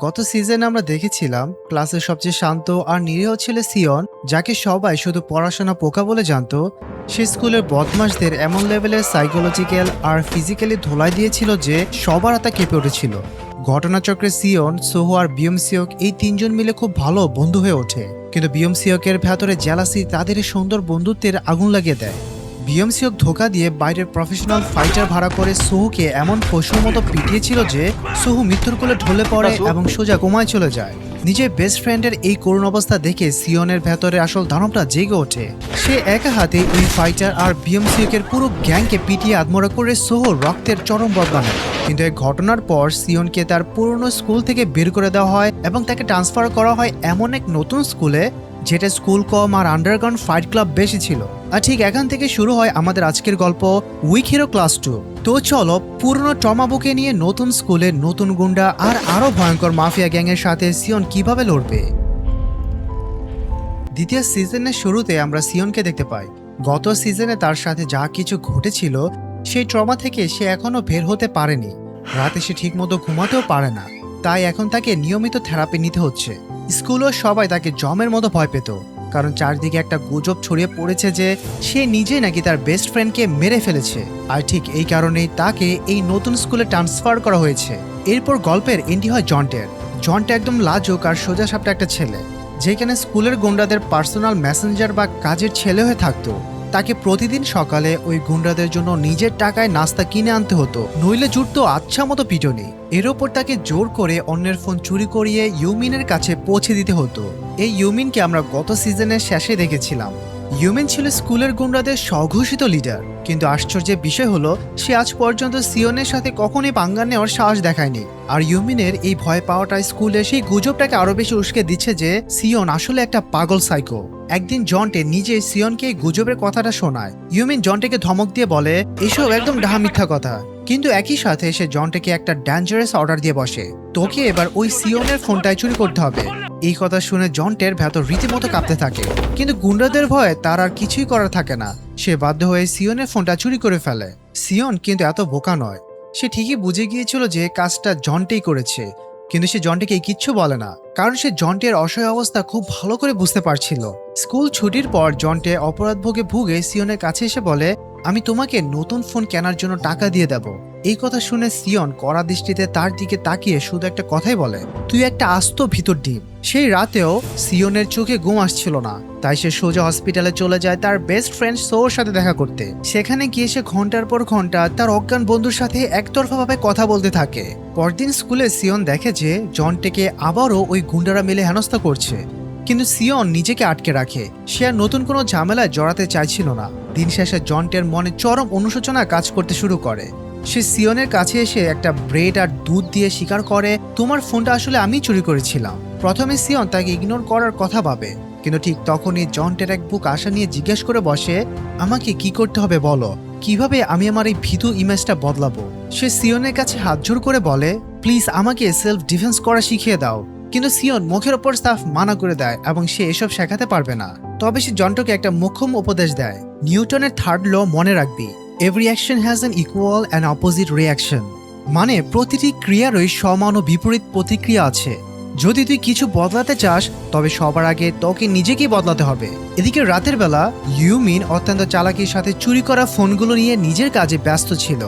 গত সিজনে আমরা দেখেছিলাম ক্লাসের সবচেয়ে শান্ত আর নিরীহ ছেলে সিয়ন, যাকে সবাই শুধু পড়াশোনা পোকা বলে জানতো। সে স্কুলের বদমাশদের এমন লেভেলের সাইকোলজিক্যাল আর ফিজিক্যালি ধোলাই দিয়েছিল যে সবার হাতে কেঁপে উঠেছিল। ঘটনাচক্রে সিয়ন, সোহো আর বিয়মসিওক এই তিনজন মিলে খুব ভালো বন্ধু হয়ে ওঠে, কিন্তু বিয়মসিয়কের ভেতরে জেলাসি তাদের এই সুন্দর বন্ধুত্বের আগুন লাগিয়ে দেয়। বিয়মসিওক ধোকা দিয়ে বাইরের প্রফেশনাল ফাইটার ভাড়া করে সোহুকে এমন পশুর মতো পিটিয়েছিল যে সোহু মৃত্যুর কোলে ঢলে পড়ে এবং সোজা কোমায় চলে যায়। নিজের বেস্ট ফ্রেন্ডের এই করুণ অবস্থা দেখে সিয়নের ভেতরে আসল দানবটা জেগে ওঠে। সে একা হাতে ওই ফাইটার আর বিয়মসিউকের পুরো গ্যাংকে পিটিয়ে আদমরা করে সোহো রক্তের চরম বদলা নেয়। কিন্তু এই ঘটনার পর সিয়নকে তার পুরনো স্কুল থেকে বের করে দেওয়া হয় এবং তাকে ট্রান্সফার করা হয় এমন এক নতুন স্কুলে যেটা স্কুল কম আর আন্ডারগ্রাউন্ড ফাইট ক্লাব বেশি ছিল। আর ঠিক এখান থেকে শুরু হয় আমাদের আজকের গল্প, উইক হিরো ক্লাস 2। তো চলো পুরনো ট্রমা বুকে নিয়ে নতুন স্কুলে নতুন গুন্ডা আর আরো ভয়ঙ্কর মাফিয়া গ্যাংয়ের সাথে সিয়ন কিভাবে লড়বে। দ্বিতীয় সিজনের শুরুতে আমরা সিয়নকে দেখতে পাই। গত সিজনে তার সাথে যা কিছু ঘটেছিল সেই ট্রমা থেকে সে এখনো বের হতে পারেনি। রাতে সে ঠিকমতো ঘুমাতেও পারে না, তাই এখন তাকে নিয়মিত থেরাপি নিতে হচ্ছে। স্কুলও সবাই তাকে জমের মতো ভয় পেত, কারণ চারদিকে একটা গুজব ছড়িয়ে পড়েছে যে সে নিজেই নাকি তার বেস্ট ফ্রেন্ডকে মেরে ফেলেছে। আর ঠিক এই কারণেই তাকে এই নতুন স্কুলে ট্রান্সফার করা হয়েছে। এরপর গল্পের এন্ট্রি হয় জন্টের। জন্ট একদম লাজুক আর সোজাসাপটা একটা ছেলে, যেখানে স্কুলের গুন্ডাদের পার্সোনাল মেসেঞ্জার বা কাজের ছেলে হয়ে থাকতো। তাকে প্রতিদিন সকালে ওই গুন্ডাদের জন্য নিজের টাকায় নাস্তা কিনে আনতে হতো, নইলে জুটতো আচ্ছা মতো পিটনি। এর ওপর তাকে জোর করে অন্যের ফোন চুরি করিয়ে ইউমিনের কাছে পৌঁছে দিতে হতো। এই ইউমিনকে আমরা গত সিজনের শেষে দেখেছিলাম। ইউমিন ছিল স্কুলের গুন্ডাদের স্বঘোষিত লিডার, কিন্তু আশ্চর্যের বিষয় হলো সে আজ পর্যন্ত সিয়নের সাথে কখনোই পাঙ্গা নেওয়ার সাহস দেখায়নি। আর ইউমিনের এই ভয় পাওয়াটা স্কুলে সেই গুজবটাকে আরো বেশি উস্কে দিচ্ছে যে সিয়ন আসলে একটা পাগল সাইকো। একদিন জন্টে নিজে সিয়নকে এই গুজবের কথাটা শোনায়। ইউমিন জন্টেকে ধমক দিয়ে বলে এসব একদম ডাহা মিথ্যা কথা, কিন্তু একই সাথে সে জন্টেকে একটা ডেঞ্জারাস অর্ডার দিয়ে বসে, তোকে এবার ওই সিয়নের ফোনটাই চুরি করতে হবে। এই কথা শুনে জন্টের ভেতর রীতিমতো কাঁপতে থাকে, কিন্তু গুন্ডাদের ভয়ে তার আর কিছুই করার থাকে না। সে বাধ্য হয়ে সিয়নের ফোনটা চুরি করে ফেলে। সিয়ন কিন্তু এত বোকা নয়, সে ঠিকই বুঝে গিয়েছিল যে কাজটা জন্টেই করেছে, কিন্তু সে জন্টেকে কিচ্ছু বলে না, কারণ সে জন্টের অসহায় অবস্থা খুব ভালো করে বুঝতে পারছিল। স্কুল ছুটির পর জন্টে অপরাধভোগে ভুগে সিয়নের কাছে এসে বলে আমি তোমাকে নতুন ফোন কেনার জন্য টাকা দিয়ে দেব। এই কথা শুনে সিয়ন কড়া দৃষ্টিতে তার দিকে তাকিয়ে শুধু একটা কথাই বলে, তুই একটা আস্ত ভিতর ডিম। সেই রাতেও সিয়নের চোখে ঘুম আসছিল না, তাই সে সোজা হসপিটালে চলে যায় তার বেস্ট ফ্রেন্ড সোর সাথে দেখা করতে। সেখানে গিয়ে সে ঘন্টার পর ঘন্টা তার অজ্ঞান বন্ধুর সাথে একতরফাভাবে কথা বলতে থাকে। পরদিন স্কুলে সিয়ন দেখে যে জন্টেকে আবারও ওই গুন্ডারা মিলে হেনস্থা করছে, কিন্তু সিয়ন নিজেকে আটকে রাখে। সে আর নতুন কোনো ঝামেলায় জড়াতে চাইছিল না। দিন শেষে জন্টের মনে চরম অনুশোচনা কাজ করতে শুরু করে। সে সিয়নের কাছে এসে একটা ব্রেড আর দুধ দিয়ে স্বীকার করে তোমার ফোনটা আসলে আমি চুরি করেছিলাম। প্রথমে সিয়ন তাকে ইগনোর করার কথা ভাবে, কিন্তু ঠিক তখনই জন্টের এক বুক আশা নিয়ে জিজ্ঞেস করে বসে আমাকে কি করতে হবে বলো, কিভাবে আমি আমার এই ভীতু ইমেজটা বদলাবো। সে সিয়নের কাছে হাত জোড় করে বলে প্লিজ আমাকে সেলফ ডিফেন্স করা শিখিয়ে দাও। কিন্তু সিয়ন মুখের ওপর সাফ মানা করে দেয় এবং সে এসব শেখাতে পারবে না। তবে সে জন্টকে একটা মোক্ষম উপদেশ দেয়, নিউটনের থার্ড ল মনে রাখবি, every action has an equal and opposite reaction. মানে প্রতিটি ক্রিয়ারই সমান ও বিপরীত প্রতিক্রিয়া আছে। যদি তুই কিছু বদলাতে চাস তবে সবার আগে তোকে নিজেকেই বদলাতে হবে। এদিকে রাতের বেলা ইউমিন অত্যন্ত চালাকির সাথে চুরি করা ফোনগুলো নিয়ে নিজের কাজে ব্যস্ত ছিল।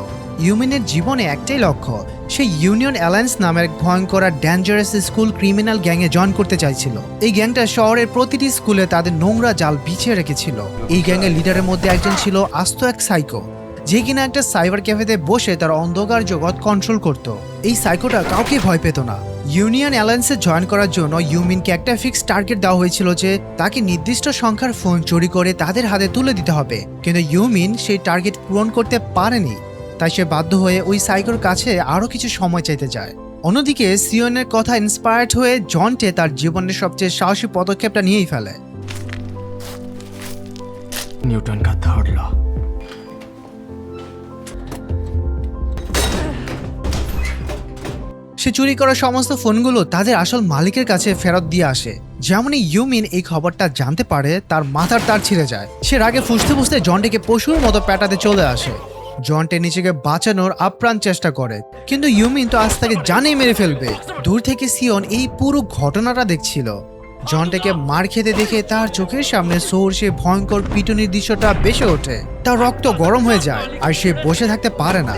ইউমিনের জীবনে একটাই লক্ষ্য, সে ইউনিয়ন অ্যালায়েন্স নামের ভয়ঙ্কর আর ডেঞ্জারাস স্কুল ক্রিমিনাল গ্যাংয়ে জয়েন করতে চাইছিল। এই গ্যাংটা শহরের প্রতিটি স্কুলে তাদের নোংরা জাল বিছিয়ে রেখেছিল। এই গ্যাংয়ের লিডারের মধ্যে একজন ছিল আস্ত এক সাইকো, যে কিনা একটা সাইবার ক্যাফেতে বসে তার অন্ধকার জগৎ কন্ট্রোল করত। এই সাইকোটা কাউকে ভয় পেত না। ইউনিয়ন অ্যালায়েন্সে জয়েন করার জন্য ইউমিনকে একটা ফিক্স টার্গেট দেওয়া হয়েছিল যে তাকে নির্দিষ্ট সংখ্যার ফোন চুরি করে তাদের হাতে তুলে দিতে হবে, কিন্তু ইউমিন সেই টার্গেট পূরণ করতে পারেনি। তাই সে বাধ্য হয়ে ওই সাইকোর কাছে আরো কিছু সময় চাইতে যায়। অন্যদিকে সিয়নের কথা ইন্সপায়ার্ড হয়ে জন্টে তার জীবনের সবচেয়ে সাহসী পদক্ষেপটা নিয়েই ফেলে। न्यूटन का थर्ड लॉ। সে চুরি করা সমস্ত ফোনগুলো তাদের আসল মালিকের কাছে ফেরত দিয়ে আসে। যেমনই ইউমিন এই খবরটা জানতে পারে তার মাথার তার ছিঁড়ে যায়। সে রাগে ফুঁসতে ফুঁসতে জন্টেকে পশুর মতো পেটাতে চলে আসে। জন্টে নিজেকে বাঁচানোর আপ্রাণ চেষ্টা করে, কিন্তু ইউমিন তো আজ তাকে জানেই মেরে ফেলবে। দূর থেকে সিওন এই পুরো ঘটনাটা দেখছিল। জন্টেকে মার খেতে দেখে তার চোখের সামনে সোর সে ভয়ঙ্কর পিটুনির দৃশ্যটা ভেসে ওঠে। তার রক্ত গরম হয়ে যায় আর সে বসে থাকতে পারে না।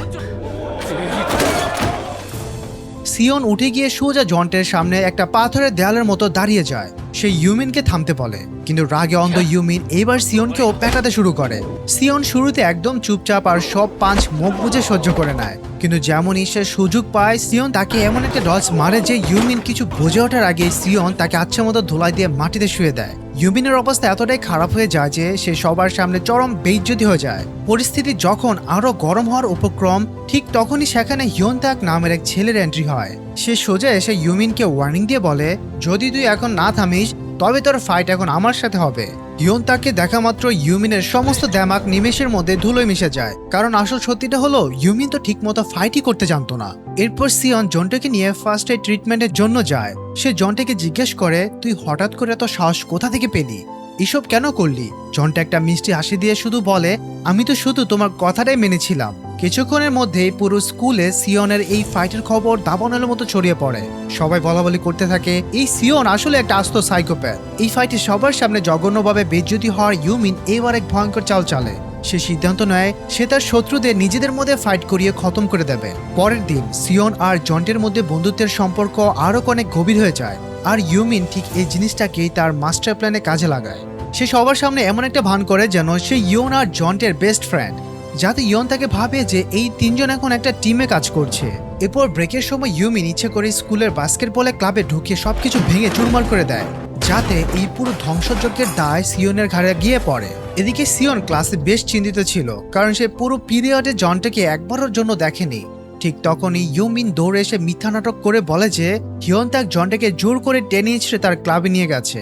সিওন উঠে গিয়ে সোজা জন্টের সামনে একটা পাথরের দেয়ালের মতো দাঁড়িয়ে যায়। সে ইউমিনকে থামতে বলে, কিন্তু রাগে অন্ধ ইউমিন এবার সিওনকেও পেটাতে শুরু করে। সিওন শুরুতে একদম চুপচাপ আর সব পাঁচ মুখ বুঝে সহ্য করে নেয়, কিন্তু যেমনই সে সুযোগ পায় সিওন তাকে এমন একটা ডজ মারে যে ইউমিন কিছু বুঝে ওঠার আগে সিওন তাকে আচ্ছা মতো ধুলাই দিয়ে মাটিতে শুয়ে দেয়। ইউমিনের অবস্থা এতটাই খারাপ হয়ে যায় যে সে সবার সামনে চরম বেইজ্জতি হয়ে যায়। পরিস্থিতি যখন আরো গরম হওয়ার উপক্রম, ঠিক তখনই সেখানে হিয়নতাক নামের এক ছেলের এন্ট্রি হয়। সে সোজা এসে ইউমিনকে ওয়ার্নিং দিয়ে বলে, যদি তুই এখন না থামিস তবে তোর ফাইট এখন আমার সাথে হবে। হিয়নতাককে দেখা মাত্র ইউমিনের সমস্ত দেমাক নিমেষের মধ্যে ধুলোয় মিশে যায়, কারণ আসল সত্যিটা হলো ইউমিন তো ঠিকমতো ফাইটই করতে জানতো না। এরপর সিওন জন্টেকে নিয়ে ফার্স্ট এড ট্রিটমেন্টের জন্য যায়। সে জন্টেকে জিজ্ঞেস করে, তুই হঠাৎ করে এত সাহস কোথা থেকে পেলি, এসব কেন করলি? জন্টে একটা মিষ্টি হাসি দিয়ে শুধু বলে, আমি তো শুধু তোমার কথাটাই মেনেছিলাম। কিছুক্ষণের মধ্যেই পুরো স্কুলে সিওনের এই ফাইটের খবর দাবানলের মতো ছড়িয়ে পড়ে। সবাই বলাবলি করতে থাকে এই সিওন আসলে একটা আস্ত সাইকোপ্যাথ। এই ফাইটে সবার সামনে জঘন্যভাবে বেইজ্জতি হওয়ার ইউমিন এবার এক ভয়ঙ্কর চাল চালে। সে সিদ্ধান্ত নেয় সে তার শত্রুদের নিজেদের মধ্যে ফাইট করিয়ে খতম করে দেবে। পরের দিন সিওন আর জন্টের মধ্যে বন্ধুত্বের সম্পর্ক আরো অনেক গভীর হয়ে যায়, আর ইউমিন ঠিক এই জিনিসটাকেই তার মাস্টার প্ল্যানে কাজে লাগায়। সে সবার সামনে এমন একটা ভান করে যেন সে ইয়ন আর জন্টের বেস্ট ফ্রেন্ড, যাতে ইয়ন তাকে ভাবে যে এই তিনজন এখন একটা টিমে কাজ করছে। এরপর ব্রেকের সময় ইউমিন ইচ্ছে করে স্কুলের বাস্কেটবলে ক্লাবে ঢুকিয়ে সবকিছু ভেঙে চুরমার করে দেয়, যাতে এই পুরো ধ্বংসযজ্ঞের দায় সিওনের ঘাড়ে গিয়ে পড়ে। এদিকে সিওন ক্লাসে বেশ চিন্তিত ছিল, কারণ সে পুরো পিরিয়ডে জন্টকে একবারের জন্য দেখেনি। ঠিক তখনই ইউমিন দৌড়ে এসে মিথ্যা নাটক করে বলে যে হিয়নতাক জন্টেকে জোর করে টেনে হিঁচড়ে তার ক্লাবে নিয়ে গেছে।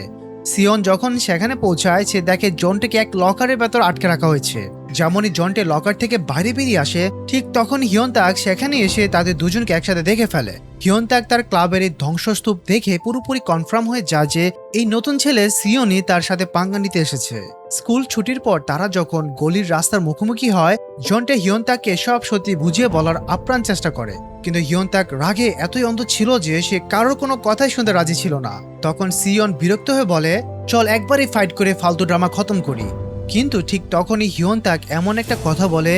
সিওন যখন সেখানে পৌঁছায় সে দেখে জন্টেকে এক লকারের ভেতর আটকে রাখা হয়েছে। যেমনই জন্টে লকার থেকে বাইরে বেরিয়ে আসে, ঠিক তখন হিয়নতাক সেখানে এসে তাদের দুজনকে একসাথে দেখে ফেলে। হিয়নতাক তার ক্লাবের এই ধ্বংসস্তূপ দেখে পুরোপুরি কনফার্ম হয়ে যায় যে এই নতুন ছেলে সিওনই তার সাথে পাঙ্গা নিতে এসেছে। স্কুল ছুটির পর তারা যখন গলির রাস্তার মুখোমুখি হয়, জন্টে হিয়নতাককে সব সত্যি বুঝিয়ে বলার আপ্রাণ চেষ্টা করে, কিন্তু হিয়নতাক রাগে এতই অন্ধ ছিল যে সে কারোর কোনো কথাই শুনতে রাজি ছিল না। তখন সিওন বিরক্ত হয়ে বলে, চল একবারই ফাইট করে ফালতু ড্রামা খতম করি। কিন্তু ঠিক তখনই হিয়নতাক এমন একটা কথা বলে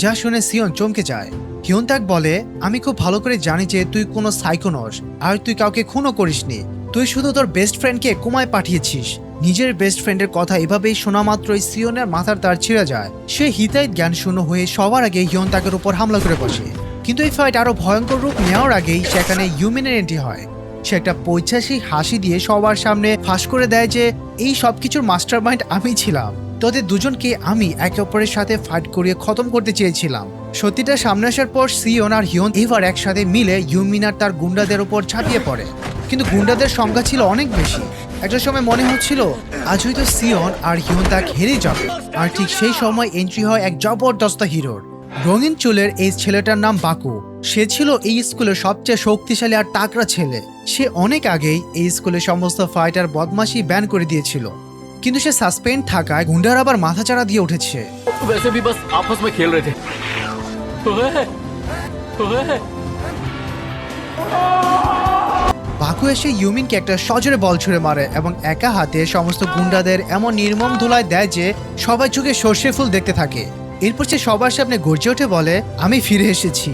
যা শুনে সিওন চমকে যায়। হিয়নতাক বলে, আমি খুব ভালো করে জানি যে তুই কোনো সাইকো নস, আর তুই কাউকে খুনও করিসনি। তুই শুধু তোর বেস্ট ফ্রেন্ডকে কোমায় পাঠিয়েছিস। নিজের বেস্ট ফ্রেন্ডের কথা এভাবেই শোনা মাত্রই সিওনের মাথার তার ছিঁড়ে যায়। সে হিতাহিত জ্ঞান শূন্য হয়ে সবার আগে হিয়নতাকের উপর হামলা করে বসে। কিন্তু এই ফাইট আরো ভয়ঙ্কর রূপ নেওয়ার আগেই সেখানে ইউমিনের এন্ট্রি হয়। সে একটা পৈশাচিক হাসি দিয়ে সবার সামনে ফাঁস করে দেয় যে এই সবকিছুর মাস্টারমাইন্ড আমি ছিলাম। তোদের দুজনকে আমি একে অপরের সাথে ফাইট করিয়ে খতম করতে চেয়েছিলাম। সত্যিটা সামনে আসার পর সিওন আর হিয়ন এবার একসাথে মিলে ইউমিন আর তার গুন্ডাদের উপর ঝাঁপিয়ে পড়ে। কিন্তু গুন্ডাদের সংখ্যা ছিল অনেক বেশি। একটা সময় মনে হচ্ছিল আজ হয়তো সিওন আর হিয়নতাক হেরে যাবে। আর ঠিক সেই সময় এন্ট্রি হয় এক জবরদস্ত হিরোর। রঙিন চুলের এই ছেলেটার নাম বাকু। সে ছিল এই স্কুলের সবচেয়ে শক্তিশালী আর তাকড়া ছেলে। সে অনেক আগেই এই স্কুলের সমস্ত ফাইটার বদমাশি ব্যান করে দিয়েছিল, কিন্তু সে সাসপেন্ড থাকায় গুন্ডার আবার মাথাচাড়া দিয়ে উঠেছে। वैसे भी बस आपस में खेल रहे थे। বাকু এসে ইউমিনকে একটা সজোরে বল ছুঁড়ে মারে এবং একা হাতে সমস্ত গুন্ডাদের এমন নির্মম ধুলায় দেয় যে সবাই চোখে সর্ষে ফুল দেখতে থাকে। এরপর সে সবার সামনে গর্জে উঠে বলে, আমি ফিরে এসেছি,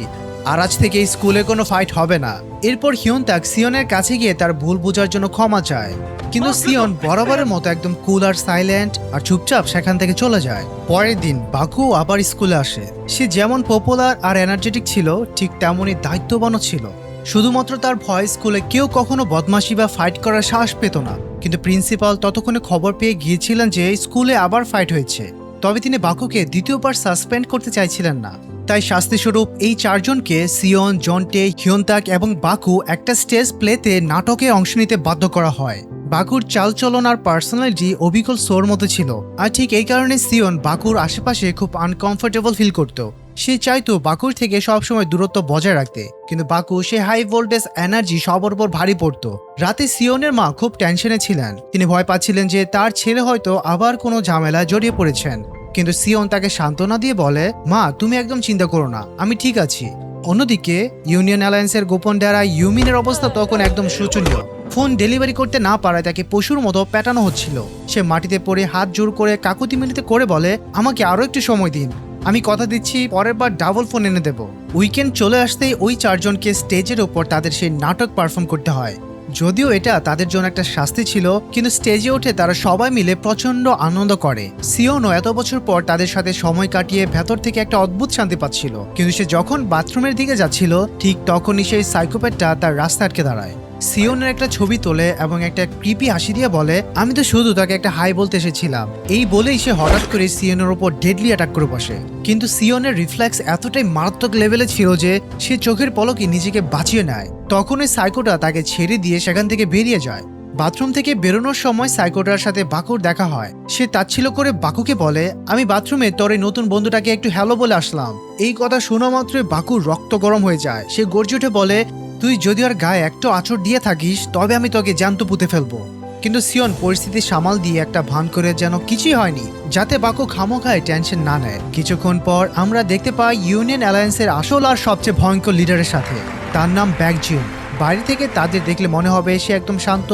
আর আজ থেকে এই স্কুলে কোনো ফাইট হবে না। এরপর হিয়নতাক সিওনের কাছে গিয়ে তার ভুল বোঝার জন্য ক্ষমা চায়, কিন্তু সিওন বরাবরের মতো একদম কুল আর সাইলেন্ট আর চুপচাপ সেখান থেকে চলে যায়। পরের দিন বাকু আবার স্কুলে আসে। সে যেমন পপুলার আর এনার্জেটিক ছিল, ঠিক তেমনই দায়িত্ববানও ছিল। শুধুমাত্র তার ভয় স্কুলে কেউ কখনো বদমাশি বা ফাইট করার সাহস পেত না। কিন্তু প্রিন্সিপাল ততক্ষণে খবর পেয়ে গিয়েছিলেন যে স্কুলে আবার ফাইট হয়েছে। তবে তিনি বাকুকে দ্বিতীয়বার সাসপেন্ড করতে চাইছিলেন না। তাই শাস্তিস্বরূপ এই চারজনকে সিওন, জন্টে, হিয়নতাক এবং বাকু একটা স্টেজ প্লেতে নাটকে অংশ নিতে বাধ্য করা হয়। বাকুর চালচলন আর পার্সোনালিটি অবিকল সোর মতো ছিল, আর ঠিক এই কারণে সিওন বাকুর আশেপাশে খুব আনকমফোর্টেবল ফিল করত। সে চাইতো বাকুর থেকে সবসময় দূরত্ব বজায় রাখতে, কিন্তু বাকু সে হাই ভোল্টেজ এনার্জি সবার উপর ভারী পড়তো। রাতে সিওনের মা খুব টেনশনে ছিলেন। তিনি ভয় পাচ্ছিলেন যে তার ছেলে হয়তো আবার কোনো ঝামেলায় জড়িয়ে পড়েছেন। কিন্তু সিওন তাকে সান্ত্বনা দিয়ে বলে, মা তুমি একদম চিন্তা করো না, আমি ঠিক আছি। অন্যদিকে ইউনিয়ন অ্যালায়েন্সের গোপন ডেরা ইউমিনের অবস্থা তখন একদম শোচনীয়। ফোন ডেলিভারি করতে না পারায় তাকে পশুর মতো পেটানো হচ্ছিল। সে মাটিতে পড়ে হাত জোর করে কাকুতি মিনতি করে বলে, আমাকে আরো একটু সময় দিন, আমি কথা দিচ্ছি পরের বার ডাবল ফোন এনে দেব। উইকেন্ড চলে আসতেই ওই চারজনকে স্টেজের ওপর তাদের সেই নাটক পারফর্ম করতে হয়। যদিও এটা তাদের জন্য একটা শাস্তি ছিল, কিন্তু স্টেজে উঠে তারা সবাই মিলে প্রচন্ড আনন্দ করে। সিওনও এত বছর পর তাদের সাথে সময় কাটিয়ে ভেতর থেকে একটা অদ্ভুত শান্তি পাচ্ছিল। কিন্তু সে যখন বাথরুমের দিকে যাচ্ছিল ঠিক তখনই সেই সাইকোপ্যাথটা তার রাস্তা আটকে দাঁড়ায়। সিওনের একটা ছবি তোলে এবং একটা ক্রিপি হাসি দিয়ে বলে, আমি তো শুধু তাকে একটা হাই বলতে এসেছিলাম। এই বলেই সে হঠাৎ করে সিওনের ওপর ডেডলি অ্যাটাক করে বসে। কিন্তু সিওনের রিফ্লেক্স এতটাই মারাত্মক লেভেলে ছিল যে সে চোখের পলকে নিজেকে বাঁচিয়ে নেয়। তখন ওই সাইকোটা তাকে ছেড়ে দিয়ে সেখান থেকে বেরিয়ে যায়। বাথরুম থেকে বেরোনোর সময় সাইকোটার সাথে বাকুর দেখা হয়। সে তাচ্ছিল্য করে বাকুকে বলে, আমি বাথরুমে তোর এই নতুন বন্ধুটাকে একটু হ্যালো বলে আসলাম। এই কথা শোনা মাত্রই বাকুর রক্ত গরম হয়ে যায়। সে গর্জে উঠে বলে, তুই যদি আর গায়ে একটু আঁচড় দিয়ে থাকিস তবে আমি তোকে জ্যান্ত পুঁতে ফেলবো। কিন্তু সিওন পরিস্থিতি সামাল দিয়ে একটা ভান করে যেন কিছুই হয়নি, যাতে বাকু খামোখায় টেনশন না নেয়। কিছুক্ষণ পর আমরা দেখতে পাই ইউনিয়ন অ্যালায়েন্সের আসল আর সবচেয়ে ভয়ঙ্কর লিডারের সাথে। তার নাম ব্যাকজিন। বাইরে থেকে তাদের দেখলে মনে হবে সে একদম শান্ত,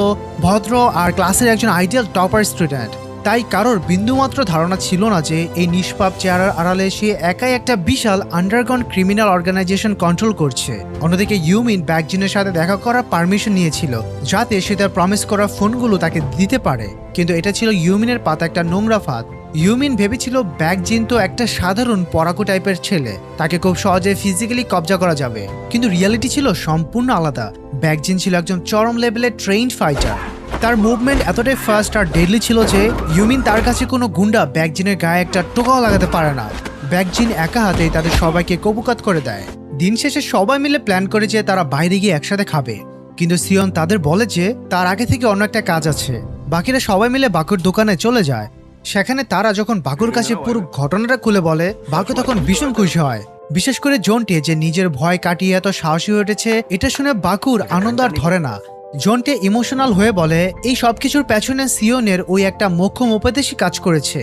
ভদ্র আর ক্লাসের একজন আইডিয়াল টপার স্টুডেন্ট। তাই কারোর বিন্দুমাত্র ধারণা ছিল না যে এই নিষ্পাপ চেহারার আড়ালে সে একাই একটা বিশাল আন্ডারগ্রাউন্ড ক্রিমিনাল অর্গানাইজেশন কন্ট্রোল করছে। অন্যদিকে ইউমিন ব্যাকজিনের সাথে দেখা করার পারমিশন নিয়েছিল, যাতে সে তার প্রমিস করা ফোনগুলো তাকে দিতে পারে। কিন্তু এটা ছিল ইউমিনের পাতা একটা নোংরা ফাঁদ। ইউমিন ভেবেছিল ব্যাকজিন তো একটা সাধারণ পরাকু টাইপের ছেলে, তাকে খুব সহজে ফিজিক্যালি কবজা করা যাবে। কিন্তু রিয়ালিটি ছিল সম্পূর্ণ আলাদা। ব্যাকজিন ছিল একজন চরম লেভেলের ট্রেইনড ফাইটার। তার মুভমেন্ট এতটাই ফাস্ট আর ডেডলি ছিল যে ইউমিন তার কাছে কোনো গুন্ডা ব্যাকজিনের গায়ে একটা টোকাও লাগাতে পারে না। ব্যাকজিন একা হাতেই তাদের সবাইকে কবুকাত করে দেয়। দিন শেষে সবাই মিলে প্ল্যান করে যে তারা বাইরে গিয়ে একসাথে খাবে, কিন্তু সিওন তাদের বলে যে তার আগে থেকে অন্য একটা কাজ আছে। বাকিরা সবাই মিলে বাকুর দোকানে চলে যায়। সেখানে তারা যখন বাকুর কাছে পুরো ঘটনাটা খুলে বলে, বাকু তখন ভীষণ খুশি হয়। বিশেষ করে জন্টে যে নিজের ভয় কাটিয়ে এত সাহসী হয়ে উঠেছে, এটা শুনে বাকুর আনন্দ আর ধরে না। জন্টে ইমোশনাল হয়ে বলে, এই সবকিছুর পেছনে সিওনের ওই একটা মোক্ষম উপদেশই কাজ করেছে।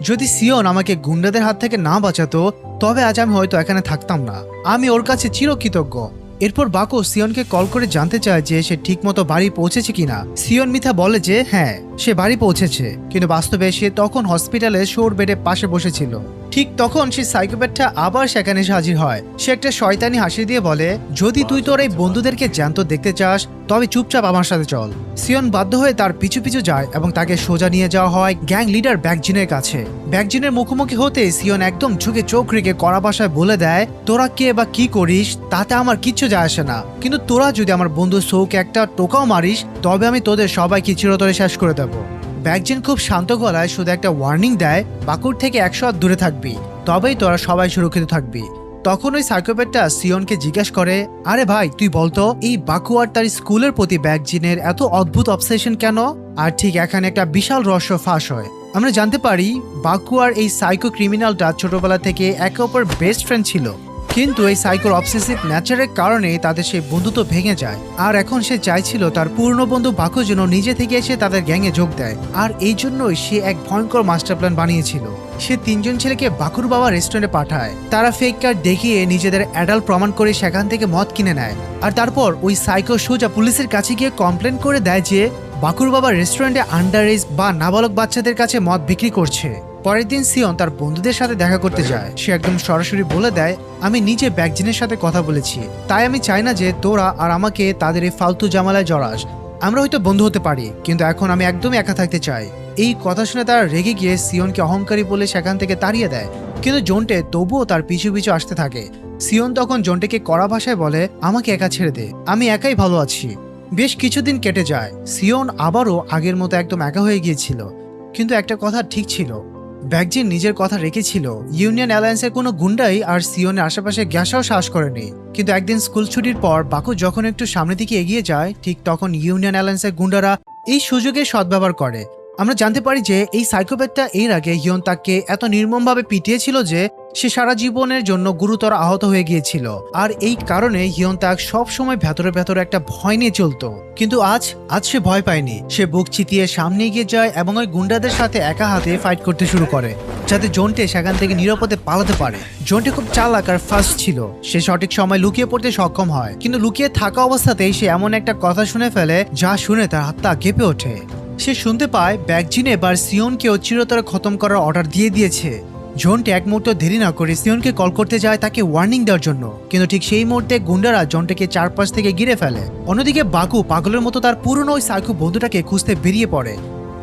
যদি সিওন আমাকে গুন্ডাদের হাত থেকে না বাঁচাতো তবে আজ আমি হয়তো এখানে থাকতাম না। আমি ওর কাছে চিরকৃতজ্ঞ। এরপর বাকু সিওনকে কল করে জানতে চায় যে সে ঠিকমতো বাড়ি পৌঁছেছে কিনা। সিওন মিথ্যা বলে যে হ্যাঁ সে বাড়ি পৌঁছেছে, কিন্তু বাস্তবে সে তখন হসপিটালে শোর বেডে পাশে বসেছিল। ঠিক তখন সেই সাইকোপ্যাথটা আবার সেখানে এসে হাজির হয়। সে একটা শয়তানি হাসি দিয়ে বলে, যদি তুই তোর এই বন্ধুদেরকে জ্যান্ত দেখতে চাস তবে চুপচাপ আমার সাথে চল। সিওন বাধ্য হয়ে তার পিছু পিছু যায় এবং তাকে সোজা নিয়ে যাওয়া হয় গ্যাং লিডার ব্যাকজিনের কাছে। ব্যাকজিনের মুখোমুখি হতে সিওন একদম ঝুঁকে চোখ রেখে কড়া ভাষায় বলে দেয়, তোরা কে বা কি করিস তাতে আমার কিচ্ছু যায় আসে না, কিন্তু তোরা যদি আমার বন্ধু সৌকে একটা টোকাও মারিস তবে আমি তোদের সবাইকে চিরতরে শেষ করে দেবো। ব্যাকজিন খুব শান্ত গলায় শুধু একটা ওয়ার্নিং দেয়, বাকুর থেকে 100 হাত দূরে থাকবি, তবেই তোরা সবাই সুরক্ষিত থাকবি। তখন ওই সাইকোপ্যাথটা সিওনকে জিজ্ঞেস করে, আরে ভাই তুই বলতো এই বাকু আর তার স্কুলের প্রতি ব্যাকজিনের এত অদ্ভুত অবসেশন কেন? আর ঠিক এখানে একটা বিশাল রহস্য ফাঁস হয়। আমরা জানতে পারি বাকু আর এই সাইকো ক্রিমিনালটা ছোটবেলা থেকে একে অপর বেস্ট ফ্রেন্ড ছিল, কিন্তু এই সাইকোর অবসেসিভ নেচারের কারণে তাদের সেই বন্ধুত্ব ভেঙে যায়। আর এখন সে চাইছিল তার পুরনো বন্ধু বাকু যেন নিজে থেকে এসে তাদের গ্যাংয়ে যোগ দেয়, আর এই জন্যই সে এক ভয়ঙ্কর মাস্টার প্ল্যান বানিয়েছিল। সে 3 জন ছেলেকে বাকুর বাবা রেস্টুরেন্টে পাঠায়। তারা ফেক কার্ড দেখিয়ে নিজেদের অ্যাডাল্ট প্রমাণ করে সেখান থেকে মদ কিনে নেয়। আর তারপর ওই সাইকো সোজা পুলিশের কাছে গিয়ে কমপ্লেন করে দেয় যে বাকুর বাবা রেস্টুরেন্টে আন্ডার এজ বা নাবালক বাচ্চাদের কাছে মদ বিক্রি করছে। পরের দিন সিওন তার বন্ধুদের সাথে দেখা করতে যায়। সে একদম সরাসরি বলে দেয়, আমি নিজে ব্যাকজিনের সাথে কথা বলেছি, তাই আমি চাই না যে তোরা আর আমাকে তাদের এই ফালতু জামালায় জড়াস। আমরা হয়তো বন্ধু হতে পারি, কিন্তু এখন আমি একদমই একা থাকতে চাই। এই কথা শুনে তারা রেগে গিয়ে সিওনকে অহংকারী বলে সেখান থেকে তাড়িয়ে দেয়, কিন্তু জন্টে তবুও তার পিছু পিছু আসতে থাকে। সিওন তখন জন্টেকে কড়া ভাষায় বলে, আমাকে একা ছেড়ে দে, আমি একাই ভালো আছি। বেশ কিছুদিন কেটে যায়। সিওন আবারও আগের মতো একদম একা হয়ে গিয়েছিল, কিন্তু একটা কথা ঠিক ছিল, ব্যাকজিন নিজের কথা রেখেছিল। ইউনিয়ন অ্যালায়েন্সের কোনো গুন্ডাই আর সিওনের আশেপাশে গ্যাসাও সাহস করেনি। কিন্তু একদিন স্কুল ছুটির পর বাকু যখন একটু সামনের দিকে এগিয়ে যায়, ঠিক তখন ইউনিয়ন অ্যালায়েন্সের গুন্ডারা এই সুযোগে সদ্ব্যবহার করে। আমরা জানতে পারি যে এই সাইকোপ্যাথটা এর আগে হিয়ন তাকে এত নির্মমভাবে পিটিয়েছিল যে সে সারা জীবনের জন্য গুরুতর আহত হয়ে গিয়েছিল, আর এই কারণে হিয়ন তাক সব সময় ভেতরে ভেতরে একটা ভয় নিয়ে চলতো। কিন্তু আজ সে ভয় পায়নি। সে বুক চিতিয়ে সামনে এগিয়ে যায় এবং ওই গুন্ডাদের সাথে একা হাতে ফাইট করতে শুরু করে, যাতে জন্টে সেখান থেকে নিরাপদে পালাতে পারে। জন্টে খুব চালাক আর ফাস্ট ছিল। সে সঠিক সময় লুকিয়ে পড়তে সক্ষম হয়, কিন্তু লুকিয়ে থাকা অবস্থাতেই সে এমন একটা কথা শুনে ফেলে যা শুনে তার হাতটা কেঁপে ওঠে। সে শুনতে পায় ব্যাকজিন এবার সিওনকেও চিরতরে খতম করার অর্ডার দিয়ে দিয়েছে। জন্টে এক মুহূর্ত দেরি না করে সিওনকে কল করতে যায় তাকে ওয়ার্নিং দেওয়ার জন্য, কিন্তু ঠিক সেই মুহূর্তে গুন্ডারা জন্টেকে চারপাশ থেকে ঘিরে ফেলে। অন্যদিকে বাকু পাগলের মতো তার পুরনো ওই সাইকো বন্ধুটাকে খুঁজতে বেরিয়ে পড়ে।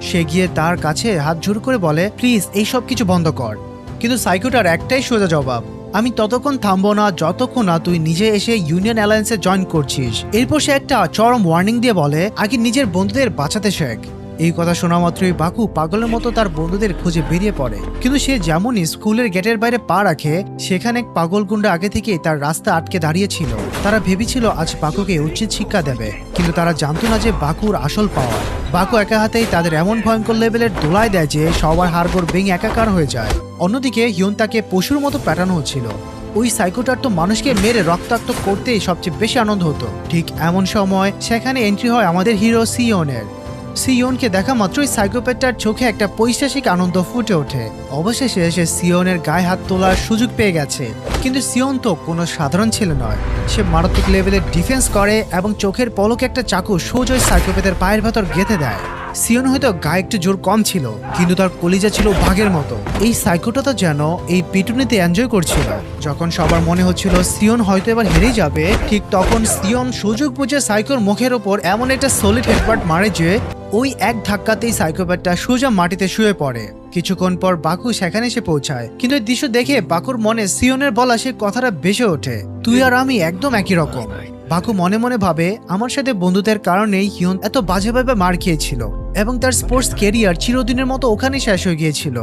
সে গিয়ে তার কাছে হাত জোর করে বলে, প্লিজ এইসব কিছু বন্ধ কর। কিন্তু সাইকোটার একটাই সোজা জবাব, আমি ততক্ষণ থামবো না যতক্ষণ না তুই নিজে এসে ইউনিয়ন অ্যালায়েন্সে জয়েন করছিস। এরপর সে একটা চরম ওয়ার্নিং দিয়ে বলে, আগে নিজের বন্ধুদের বাঁচাতে শেখ। এই কথা শোনা মাত্রই বাকু পাগলের মতো তার বন্ধুদের খুঁজে বেরিয়ে পড়ে। কিন্তু সে যেমনই স্কুলের গেটের বাইরে পা রাখে, সেখানে এক পাগল গুন্ডা আগে থেকেই তার রাস্তা আটকে দাঁড়িয়েছিল। তারা ভেবেছিল আজ বাকুকে উচিত শিক্ষা দেবে, কিন্তু তারা জানতো না যে বাকুর আসল পাওয়ার। বাকু একা হাতেই তাদের এমন ভয়ঙ্কর লেভেলের দোলায় দেয় যে সবার হাড়গোড় ভেঙে একাকার হয়ে যায়। অন্যদিকে হিয়ন তাকে পশুর মতো প্যাটানো হচ্ছিল। ওই সাইকোটার তো মানুষকে মেরে রক্তাক্ত করতেই সবচেয়ে বেশি আনন্দ হতো। ঠিক এমন সময় সেখানে এন্ট্রি হয় আমাদের হিরো সিওনের। সিওনকে দেখা মাত্রই সাইকোপ্যাথটার চোখে একটা পৈশাসিক আনন্দ ফুটে ওঠে। অবশেষে সে সিওনের গায়ে হাত তোলার সুযোগ পেয়ে গেছে। কিন্তু সিওন তো কোনো সাধারণ ছেলে নয়। সে মারাত্মক লেভেলের ডিফেন্স করে এবং চোখের পলকে একটা চাকু সোজা সাইকোপ্যাথের পায়ের ভেতর গেঁথে দেয়। সিওন হয়তো গায়ে একটু জোর কম ছিল, কিন্তু তার কলিজা ছিল বাঘের মতো। এই সাইকোটা তো যেন এই পিটুনিতে এনজয় করছিল। যখন সবার মনে হচ্ছিল সিওন হয়তো এবার হেরেই যাবে, ঠিক তখন সিওন সুযোগ বুঝে সাইকোর মুখের ওপর এমন একটা সলিড হেডবাট মারে যে ওই এক ধাক্কাতেই সাইকোপ্যাথটা সোজা মাটিতে শুয়ে পড়ে। কিছুক্ষণ পর বাকু সেখানে এসে পৌঁছায়, কিন্তু এই দৃশ্য দেখে বাকুর মনে সিওনের বলা সে কথাটা ভেসে ওঠে, তুই আর আমি একদম একই রকম। বাকু মনে মনে ভাবে, আমার সাথে বন্ধুদের কারণেই হিয়ন এত বাজেভাবে মার খেয়েছিল এবং তার স্পোর্টস ক্যারিয়ার চিরদিনের মতো ওখানে শেষ হয়ে গিয়েছিল।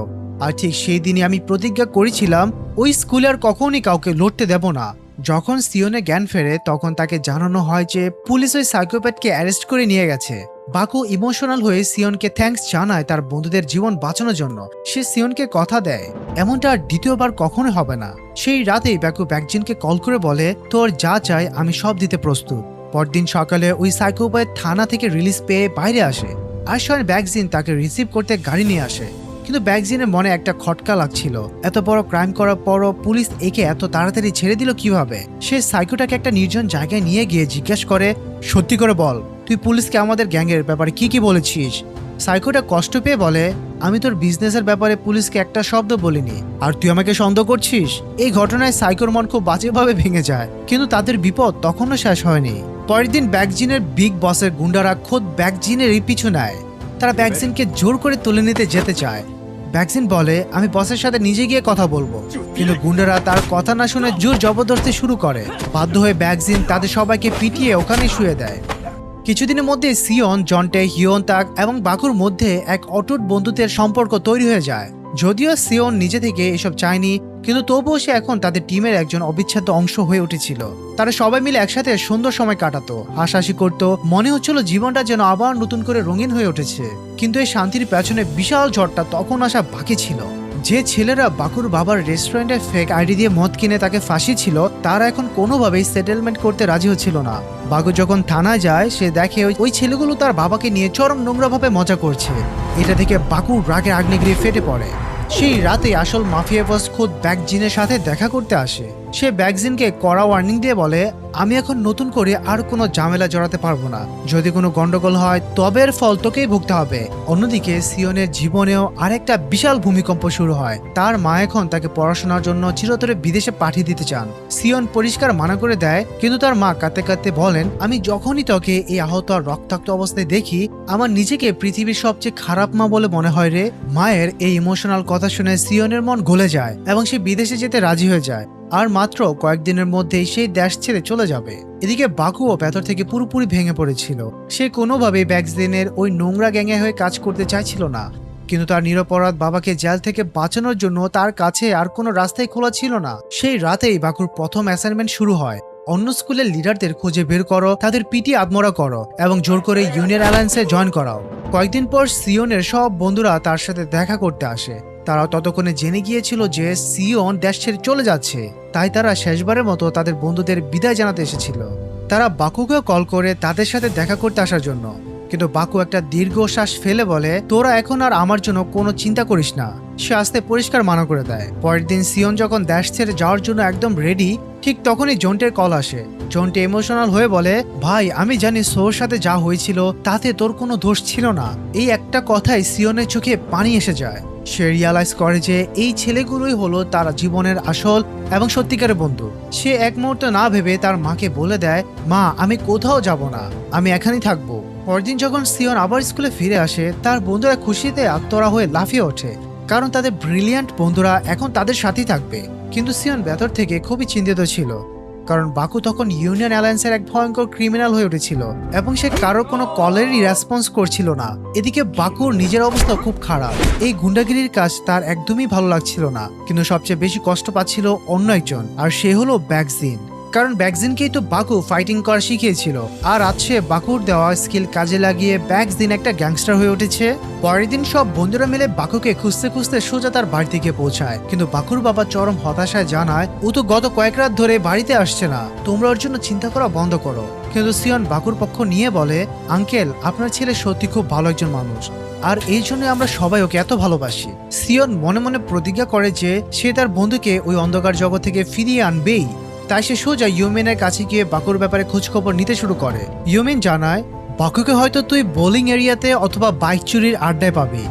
আর ঠিক সেই দিনই আমি প্রতিজ্ঞা করেছিলাম ওই স্কুলে আর কখনই কাউকে লড়তে দেব না। যখন সিওনে জ্ঞান ফেরে তখন তাকে জানানো হয় যে পুলিশ ওই সাইকোপ্যাথকে অ্যারেস্ট করে নিয়ে গেছে। বাকু ইমোশনাল হয়ে সিওনকে থ্যাঙ্কস জানায় তার বন্ধুদের জীবন বাঁচানোর জন্য। সে সিওনকে কথা দেয় এমনটা আর দ্বিতীয়বার কখনো হবে না। সেই রাতেই বাকু ব্যাকজিনকে কল করে বলে, তোর যা চাই আমি সব দিতে প্রস্তুত। পরদিন সকালে ওই সাইকোপ্যাথ থানা থেকে রিলিজ পেয়ে বাইরে আসে, আর স্বয়ং ব্যাকজিন তাকে রিসিভ করতে গাড়ি নিয়ে আসে। কিন্তু ব্যাকজিনের মনে একটা খটকা লাগছিল, এত বড় ক্রাইম করার পরও পুলিশ একে এত তাড়াতাড়ি ছেড়ে দিল কিভাবে। সে সাইকোটাকে একটা নির্জন জায়গায় নিয়ে গিয়ে জিজ্ঞেস করে, সত্যি করে বল, তুই পুলিশকে আমাদের গ্যাংয়ের ব্যাপারে কি কি বলেছিস? সাইকোটা কষ্ট পেয়ে বলে, আমি তোর বিজনেসের ব্যাপারে পুলিশকে একটা শব্দ বলিনি, আর তুই আমাকে সন্দেহ করছিস? এই ঘটনায় সাইকোর মন খুব বাজেভাবে ভেঙে যায়, কিন্তু তাদের বিপদ তখনও শেষ হয়নি। পরের দিন ব্যাকজিনের বিগ বসের গুন্ডারা খোদ ব্যাকজিনেরই পিছু নেয়। তারা ব্যাকজিনকে জোর করে তুলে নিতে যেতে চায়। ব্যাকজিন বলে, আমি বসের সাথে নিজে গিয়ে কথা বলবো, কিন্তু গুন্ডারা তার কথা না শুনে জোর জবরদস্তি শুরু করে। বাধ্য হয়ে ব্যাকজিন তাদের সবাইকে পিটিয়ে ওখানে শুয়ে দেয়। কিছুদিনের মধ্যে সিওন, জন্টে, হিয়ন তাক এবং বাকুর মধ্যে এক অটুট বন্ধুত্বের সম্পর্ক তৈরি হয়ে যায়। যদিও সিওন নিজে থেকে এসব চায়নি, কিন্তু তবুও সে এখন তাদের টিমের একজন অবিচ্ছেদ্য অংশ হয়ে উঠেছিল। তারা সবাই মিলে একসাথে সুন্দর সময় কাটাতো, হাসাহাসি করতো, মনে হচ্ছিল জীবনটা যেন আবার নতুন করে রঙিন হয়ে উঠেছে। কিন্তু এই শান্তির পেছনে বিশাল ঝড়টা তখন আসা বাকি ছিল। যে ছেলেরা বাকুর বাবার রেস্টুরেন্টে ফেক আইডি দিয়ে মদ কিনে তাকে ফাঁসিয়েছিল, তারা এখন কোনোভাবেই সেটেলমেন্ট করতে রাজি হচ্ছিল না। বাকু যখন থানায় যায়, সে দেখে ওই ছেলেগুলো তার বাবাকে নিয়ে চরম নোংরাভাবে মজা করছে। এটা থেকে বাকুর রাগে আগ্নেয়গিরি ফেটে পড়ে। সেই রাতে আসল মাফিয়া বস খোদ ব্যাকজিনের সাথে দেখা করতে আসে। সে ব্যাকজিনকে কড়া ওয়ার্নিং দিয়ে বলে, আমি এখন নতুন করে আর কোনো ঝামেলা জড়াতে পারবো না। যদি কোনো গন্ডগোল হয় তবে এর ফল তোকেই ভুগতে হবে। অন্যদিকে সিওনের জীবনেও আরেকটা বিশাল ভূমিকম্প শুরু হয়। তার মা এখন তাকে পড়াশোনার জন্য চিরতরে বিদেশে পাঠিয়ে দিতে চান। সিওন পরিষ্কার মানা করে দেয়, কিন্তু তার মা কাঁদতে কাঁদতে বলেন, আমি যখনই তোকে এই আহত আর রক্তাক্ত অবস্থায় দেখি, আমার নিজেকে পৃথিবীর সবচেয়ে খারাপ মা বলে মনে হয় রে। মায়ের এই ইমোশনাল কথা শুনে সিওনের মন গলে যায় এবং সে বিদেশে যেতে রাজি হয়ে যায়। আর মাত্র কয়েকদিনের মধ্যেই সেই দেশ ছেড়ে চলে যাবে। এদিকে বাকুও ভেতর থেকে পুরোপুরি ভেঙে পড়েছিল। সে কোনোভাবেই ব্যাকজিনের ওই নোংরা গ্যাংয়ে হয়ে কাজ করতে চাইছিল না, কিন্তু তার নিরপরাধ বাবাকে জেল থেকে বাঁচানোর জন্য তার কাছে আর কোনো রাস্তাই খোলা ছিল না। সেই রাতেই বাকুর প্রথম অ্যাসাইনমেন্ট শুরু হয়। অন্য স্কুলের লিডারদের খুঁজে বের করো, তাদের পিটিয়ে আত্মরা করো এবং জোর করে ইউনিয়ন অ্যালায়েন্সে জয়েন করাও। কয়েকদিন পর সিওনের সব বন্ধুরা তার সাথে দেখা করতে আসে। তারা ততক্ষণে জেনে গিয়েছিল যে সিওন দেশ ছেড়ে চলে যাচ্ছে, তাই তারা শেষবারের মতো তাদের বন্ধুদের বিদায় জানাতে এসেছিল। তারা বাকুকে কল করে তাদের সাথে দেখা করতে আসার জন্য, কিন্তু বাকু একটা দীর্ঘশ্বাস ফেলে বলে, তোরা এখন আর আমার জন্য কোনো চিন্তা করিস না। সে আসতে পরিষ্কার মানা করে দেয়। পরের দিন সিওন যখন দেশ ছেড়ে যাওয়ার জন্য একদম রেডি, ঠিক তখনই জন্টের কল আসে। জন্টে ইমোশনাল হয়ে বলে, ভাই আমি জানি সোর সাথে যা হয়েছিল তাতে তোর কোনো দোষ ছিল না। এই একটা কথাই সিওনের চোখে পানি এসে যায়। সে রিয়ালাইজ করে যে এই ছেলেগুলোই হলো তার জীবনের আসল এবং সত্যিকারের বন্ধু। সে এক মুহূর্ত না ভেবে তার মাকে বলে দেয়, মা আমি কোথাও যাব না, আমি এখানেই থাকবো। পরদিন যখন সিওন আবার স্কুলে ফিরে আসে, তার বন্ধুরা খুশিতে আত্মরা হয়ে লাফিয়ে ওঠে, কারণ তাদের ব্রিলিয়ান্ট বন্ধুরা এখন তাদের সাথেই থাকবে। কিন্তু সিওন ভেতর থেকে খুবই চিন্তিত ছিল, কারণ বাকু তখন ইউনিয়ন অ্যালায়েন্সের এক ভয়ঙ্কর ক্রিমিনাল হয়ে উঠেছিল এবং সে কারোর কোনো কলেরই রেসপন্স করছিল না। এদিকে বাকুর নিজের অবস্থা খুব খারাপ। এই গুন্ডাগিরির কাজ তার একদমই ভালো লাগছিল না, কিন্তু সবচেয়ে বেশি কষ্ট পাচ্ছিল অন্য একজন, আর সে হলো ব্যাকজিন। কারণ ব্যাকজিনকেই তো বাকু ফাইটিং করা শিখিয়েছিল, আর আজ সে বাকুর দেওয়া স্কিল কাজে লাগিয়ে ব্যাকজিন একটা গ্যাংস্টার হয়ে উঠেছে। পরের দিন সব বন্ধুরা মিলে বাকুকে খুঁজতে খুঁজতে সোজা তার বাড়িতে গিয়ে পৌঁছায়, কিন্তু বাকুর বাবা চরম হতাশায় জানায়, ও তো গত কয়েক রাত ধরে বাড়িতে আসছে না, তোমরা ওর জন্য চিন্তা করা বন্ধ করো। কিন্তু সিওন বাকুর পক্ষ নিয়ে বলে, আঙ্কেল আপনার ছেলে সত্যি খুব ভালো একজন মানুষ, আর এই জন্য আমরা সবাই ওকে এত ভালোবাসি। সিওন মনে মনে প্রতিজ্ঞা করে যে সে তার বন্ধুকে ওই অন্ধকার জগৎ থেকে ফিরিয়ে আনবেই। তাই সে সোজা ইউমিনের কাছে গিয়ে বাকুর ব্যাপারে খোঁজখবর নিতে শুরু করে। ইউমিন জানায়, বাকুকে হয়তো তুই বোলিং এরিয়াতে অথবা বাইক চুরির আড্ডায় পাবি।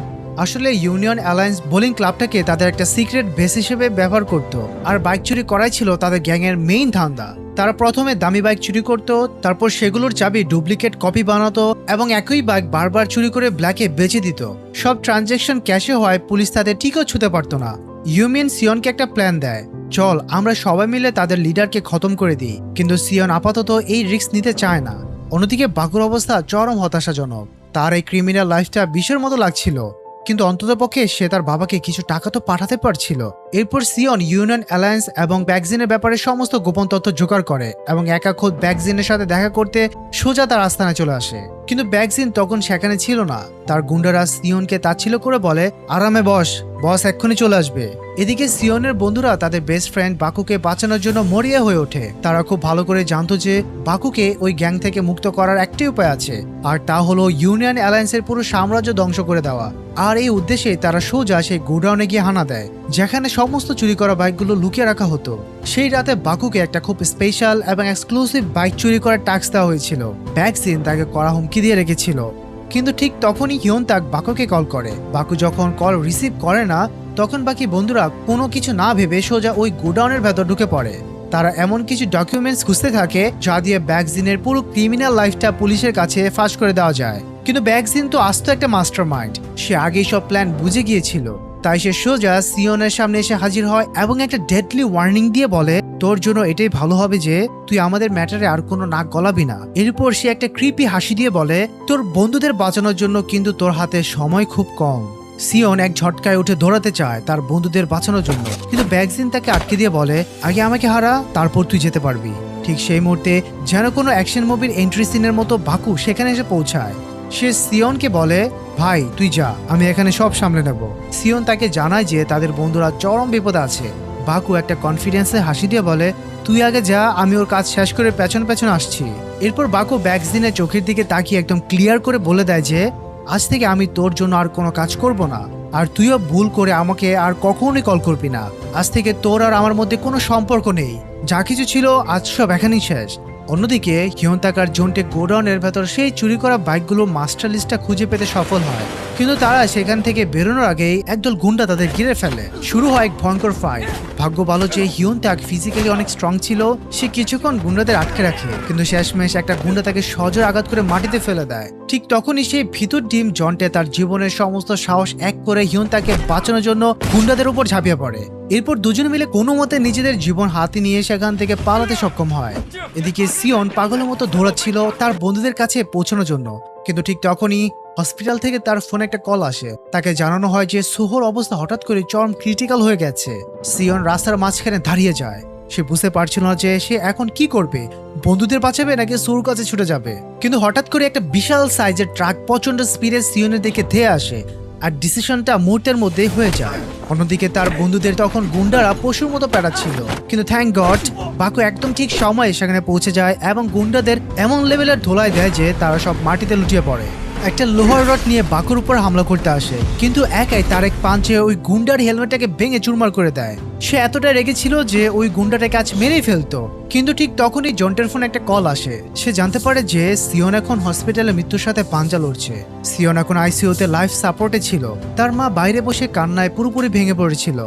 আসলে ইউনিয়ন অ্যালায়েন্স বোলিং ক্লাবটাকে তাদের একটা সিক্রেট বেস হিসেবে ব্যবহার করত, আর বাইক চুরি করাই ছিল তাদের গ্যাংয়ের মেইন ধান্দা। তারা প্রথমে দামি বাইক চুরি করত, তারপর সেগুলোর চাবি ডুপ্লিকেট কপি বানাতো এবং একই বাইক বারবার চুরি করে ব্ল্যাকে বেচে দিত। সব ট্রানজ্যাকশন ক্যাশে হয়, পুলিশ তাদের ঠিকও ছুঁতে পারত না। ইউমিন সিওনকে একটা প্ল্যান দেয়, চল আমরা সবাই মিলে তাদের লিডারকে খতম করে দিই। কিন্তু সিওন আপাতত এই রিস্ক নিতে চায় না। অন্যদিকে বাকুর অবস্থা চরম হতাশাজনক। তার এই ক্রিমিনাল লাইফটা বিষের মতো লাগছিল, কিন্তু অন্ততপক্ষে সে তার বাবাকে কিছু টাকা তো পাঠাতে পারছিল। এরপর সিওন ইউনিয়ন অ্যালায়েন্স এবং ব্যাকজিনের ব্যাপারে সমস্ত গোপন তথ্য জোগাড় করে এবং একা খোদ ব্যাকজিনের সাথে দেখা করতে সোজা তার আস্তানায় চলে আসে। কিন্তু ব্যাকজিন তখন সেখানে ছিল না। তার গুন্ডারা সিওনকে তাচ্ছিল্য করে বলে, আরামে বস, বস এক্ষুনি চলে আসবে। এদিকে সিওনের বন্ধুরা তাদের বেস্ট ফ্রেন্ড বাকুকে বাঁচানোর জন্য মরিয়া হয়ে ওঠে। তারা খুব ভালো করে জানতো যে বাকুকে ওই গ্যাং থেকে মুক্ত করার একটাই উপায় আছে, আর তা হলো ইউনিয়ন অ্যালায়েন্সের পুরো সাম্রাজ্য ধ্বংস করে দেওয়া। আর এই উদ্দেশ্যে তারা সোজা সেই গোডাউনে গিয়ে হানা দেয়, যেখানে সমস্ত চুরি করা বাইকগুলো লুকিয়ে রাখা হতো। সেই রাতে বাকুকে একটা খুব স্পেশাল এবং এক্সক্লুসিভ বাইক চুরি করার টাস্ক দেওয়া হয়েছিল। ব্যাকজিন তাকে কড়া হুমকি দিয়ে রেখেছিল। কিন্তু ঠিক তখনই হিয়ন তাক বাকুকে কল করে। বাকু যখন কল রিসিভ করে না, তখন বাকি বন্ধুরা কোনো কিছু না ভেবে সোজা ওই গোডাউনের ভেতর ঢুকে পড়ে। তারা এমন কিছু ডকুমেন্টস খুঁজতে থাকে যা দিয়ে ব্যাকজিনের পুরো ক্রিমিনাল লাইফটা পুলিশের কাছে ফাঁস করে দেওয়া যায়। কিন্তু ব্যাকজিন তো আস্ত একটা মাস্টার মাইন্ড, সে আগেই সব প্ল্যান বুঝে গিয়েছিল। তাই সে সোজা সিওনের সামনে এসে হাজির হয় এবং একটা ডেডলি ওয়ার্নিং দিয়ে বলে, তোর জন্য এটাই ভালো হবে যে তুই আমাদের ম্যাটারে আর কোনো নাক গলাবি না। এরপর সে একটা ক্রিপি হাসি দিয়ে বলে, তোর বন্ধুদের বাঁচানোর জন্য কিন্তু তোর হাতে সময় খুব কম। সিওন এক ঝটকায় উঠে দৌড়াতে চায় তার বন্ধুদের বাঁচানোর জন্য, কিন্তু ব্যাকজিন তাকে আটকে দিয়ে বলে, আগে আমাকে হারা, তারপর তুই যেতে পারবি। ঠিক সেই মুহূর্তে যেন কোনো অ্যাকশন মুভির এন্ট্রি সিনের মতো বাকু সেখানে এসে পৌঁছায়। সে সিওনকে বলে, ভাই তুই যা, আমি এখানে সব সামলে নেব। সিওন তাকে জানায় যে তাদের বন্ধুরা চরম বিপদে আছে। বাকু একটা কনফিডেন্সে হাসি দিয়ে বলে, তুই আগে যা, আমি ওর কাজ শেষ করে পেছন পেছন আসছি। এরপর বাকু ব্যাকজিনের চোখের দিকে তাকিয়ে একদম ক্লিয়ার করে বলে দেয় যে আজ থেকে আমি তোর জন্য আর কোনো কাজ করব না, আর তুইও ভুল করে আমাকে আর কখনোই কল করবি না। আজ থেকে তোর আর আমার মধ্যে কোনো সম্পর্ক নেই, যা কিছু ছিল আজ সব এখানেই শেষ। অন্যদিকে হিয়ন তাকার জন্টে গোডাউনের ভেতর সেই চুরি করা বাইকগুলো মাস্টার লিস্টটা খুঁজে পেতে সফল হয়, কিন্তু তারা সেখান থেকে বেরোনোর আগেই একদল গুন্ডা তাদের ঘিরে ফেলে। শুরু হয় এক ভয়ঙ্কর ফাইট। ভাগ্য ভালো যে হিয়ন তাক ফিজিক্যালি অনেক স্ট্রং ছিল, সে কিছুক্ষণ গুন্ডাদের আটকে রাখে, কিন্তু শেষমেশ একটা গুন্ডা তাকে সজোর আঘাত করে মাটিতে ফেলে দেয়। ঠিক তখনই সেই ভিতর ডিম জন্টে তার জীবনের সমস্ত সাহস এক করে হিয়ন তাকে বাঁচানোর জন্য গুন্ডাদের উপর ঝাঁপিয়ে পড়ে। এরপর দুজনে মিলে কোনো মতে নিজেদের জীবন হাতে নিয়ে সেখান থেকে পালাতে সক্ষম হয়। এদিকে সিওন পাগলের মতো দৌড়াচ্ছিল তার বন্ধুদের কাছে পৌঁছানোর জন্য, কিন্তু ঠিক তখনই হসপিটাল থেকে তার ফোনে একটা কল আসে। তাকে জানানো হয় যে সোহর অবস্থা হঠাৎ করে চরম ক্রিটিক্যাল হয়ে গেছে। সিওন রাস্তার মাঝখানে দাঁড়িয়ে যায়। সে বুঝতে পারছিল না যে সে এখন কি করবে, বন্ধুদের বাঁচাবে নাকি সোহর কাছে ছুটে যাবে। কিন্তু হঠাৎ করে একটা বিশাল সাইজের ট্রাক প্রচন্ড স্পিডে সিওনের দিকে ধেয়ে আসে, আর ডিসিশনটা মুহূর্তের মধ্যে হয়ে যায়। অন্যদিকে তার বন্ধুদের তখন গুন্ডারা পশুর মতো পেটাচ্ছিল, কিন্তু থ্যাংক গড বাকু একদম ঠিক সময়ে সেখানে পৌঁছে যায় এবং গুন্ডাদের এমন লেভেলের ধোলাই দেয় যে তারা সব মাটিতে লুটিয়ে পড়ে। একটা লোহার রড নিয়ে বাকুর উপর হামলা করতে আসে, কিন্তু একাই তার এক পাঞ্চে ওই গুন্ডার হেলমেটটাকে ভেঙে চুরমার করে দেয়। সে এতটা রেগেছিল যে ওই গুন্ডাটাকে আজ মেরেই ফেলতো। কিন্তু ঠিক তখনই জন্টের ফোনে একটা কল আসে। সে জানতে পারে যে সিওন এখন হসপিটালে মৃত্যুর সাথে পাঞ্জা লড়ছে। সিওন এখন আইসিইউতে লাইফ সাপোর্টে ছিল। তার মা বাইরে বসে কান্নায় পুরোপুরি ভেঙে পড়েছিল,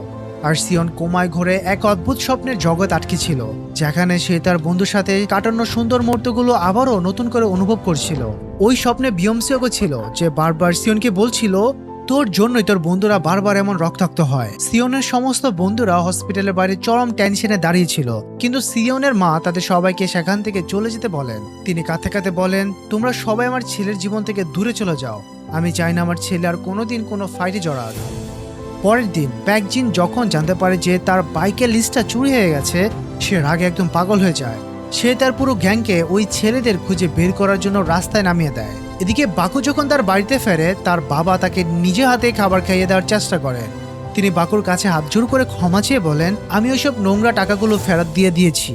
আর সিওন কোমায় ঘরে এক অদ্ভুত স্বপ্নের জগৎ আটকে ছিল, যেখানে সে তার বন্ধুর সাথে কাটানো সুন্দর মুহূর্তগুলো আবারও নতুন করে অনুভব করছিল। ওই স্বপ্নে বিয়মসিওগো ছিল, যে বারবার সিওনকে বলছিল তোর জন্যই তোর বন্ধুরা বারবার এমন রক্তাক্ত হয়। সিওনের সমস্ত বন্ধুরা হসপিটালের বাইরে চরম টেনশনে দাঁড়িয়েছিল, কিন্তু সিওনের মা তাদের সবাইকে সেখান থেকে চলে যেতে বলেন। তিনি কাঁদতে কাঁদতে বলেন, তোমরা সবাই আমার ছেলের জীবন থেকে দূরে চলে যাও। আমি চাই না আমার ছেলে আর কোনোদিন কোনো ফাইটে জড়াক। পরের দিন ব্যাকজিন যখন জানতে পারে যে তার বাইকের লিস্টটা চুরি হয়ে গেছে, সে রাগে একদম পাগল হয়ে যায়। সে তার পুরো গ্যাংকে ওই ছেলেদের খুঁজে বের করার জন্য রাস্তায় নামিয়ে দেয়। এদিকে বাকু যখন তার বাড়িতে ফেরে, তার বাবা তাকে নিজে হাতে খাবার খাইয়ে দেওয়ার চেষ্টা করেন। তিনি বাকুর কাছে হাত জোর করে ক্ষমা চেয়ে বলেন, আমি ওইসব নোংরা টাকাগুলো ফেরত দিয়ে দিয়েছি,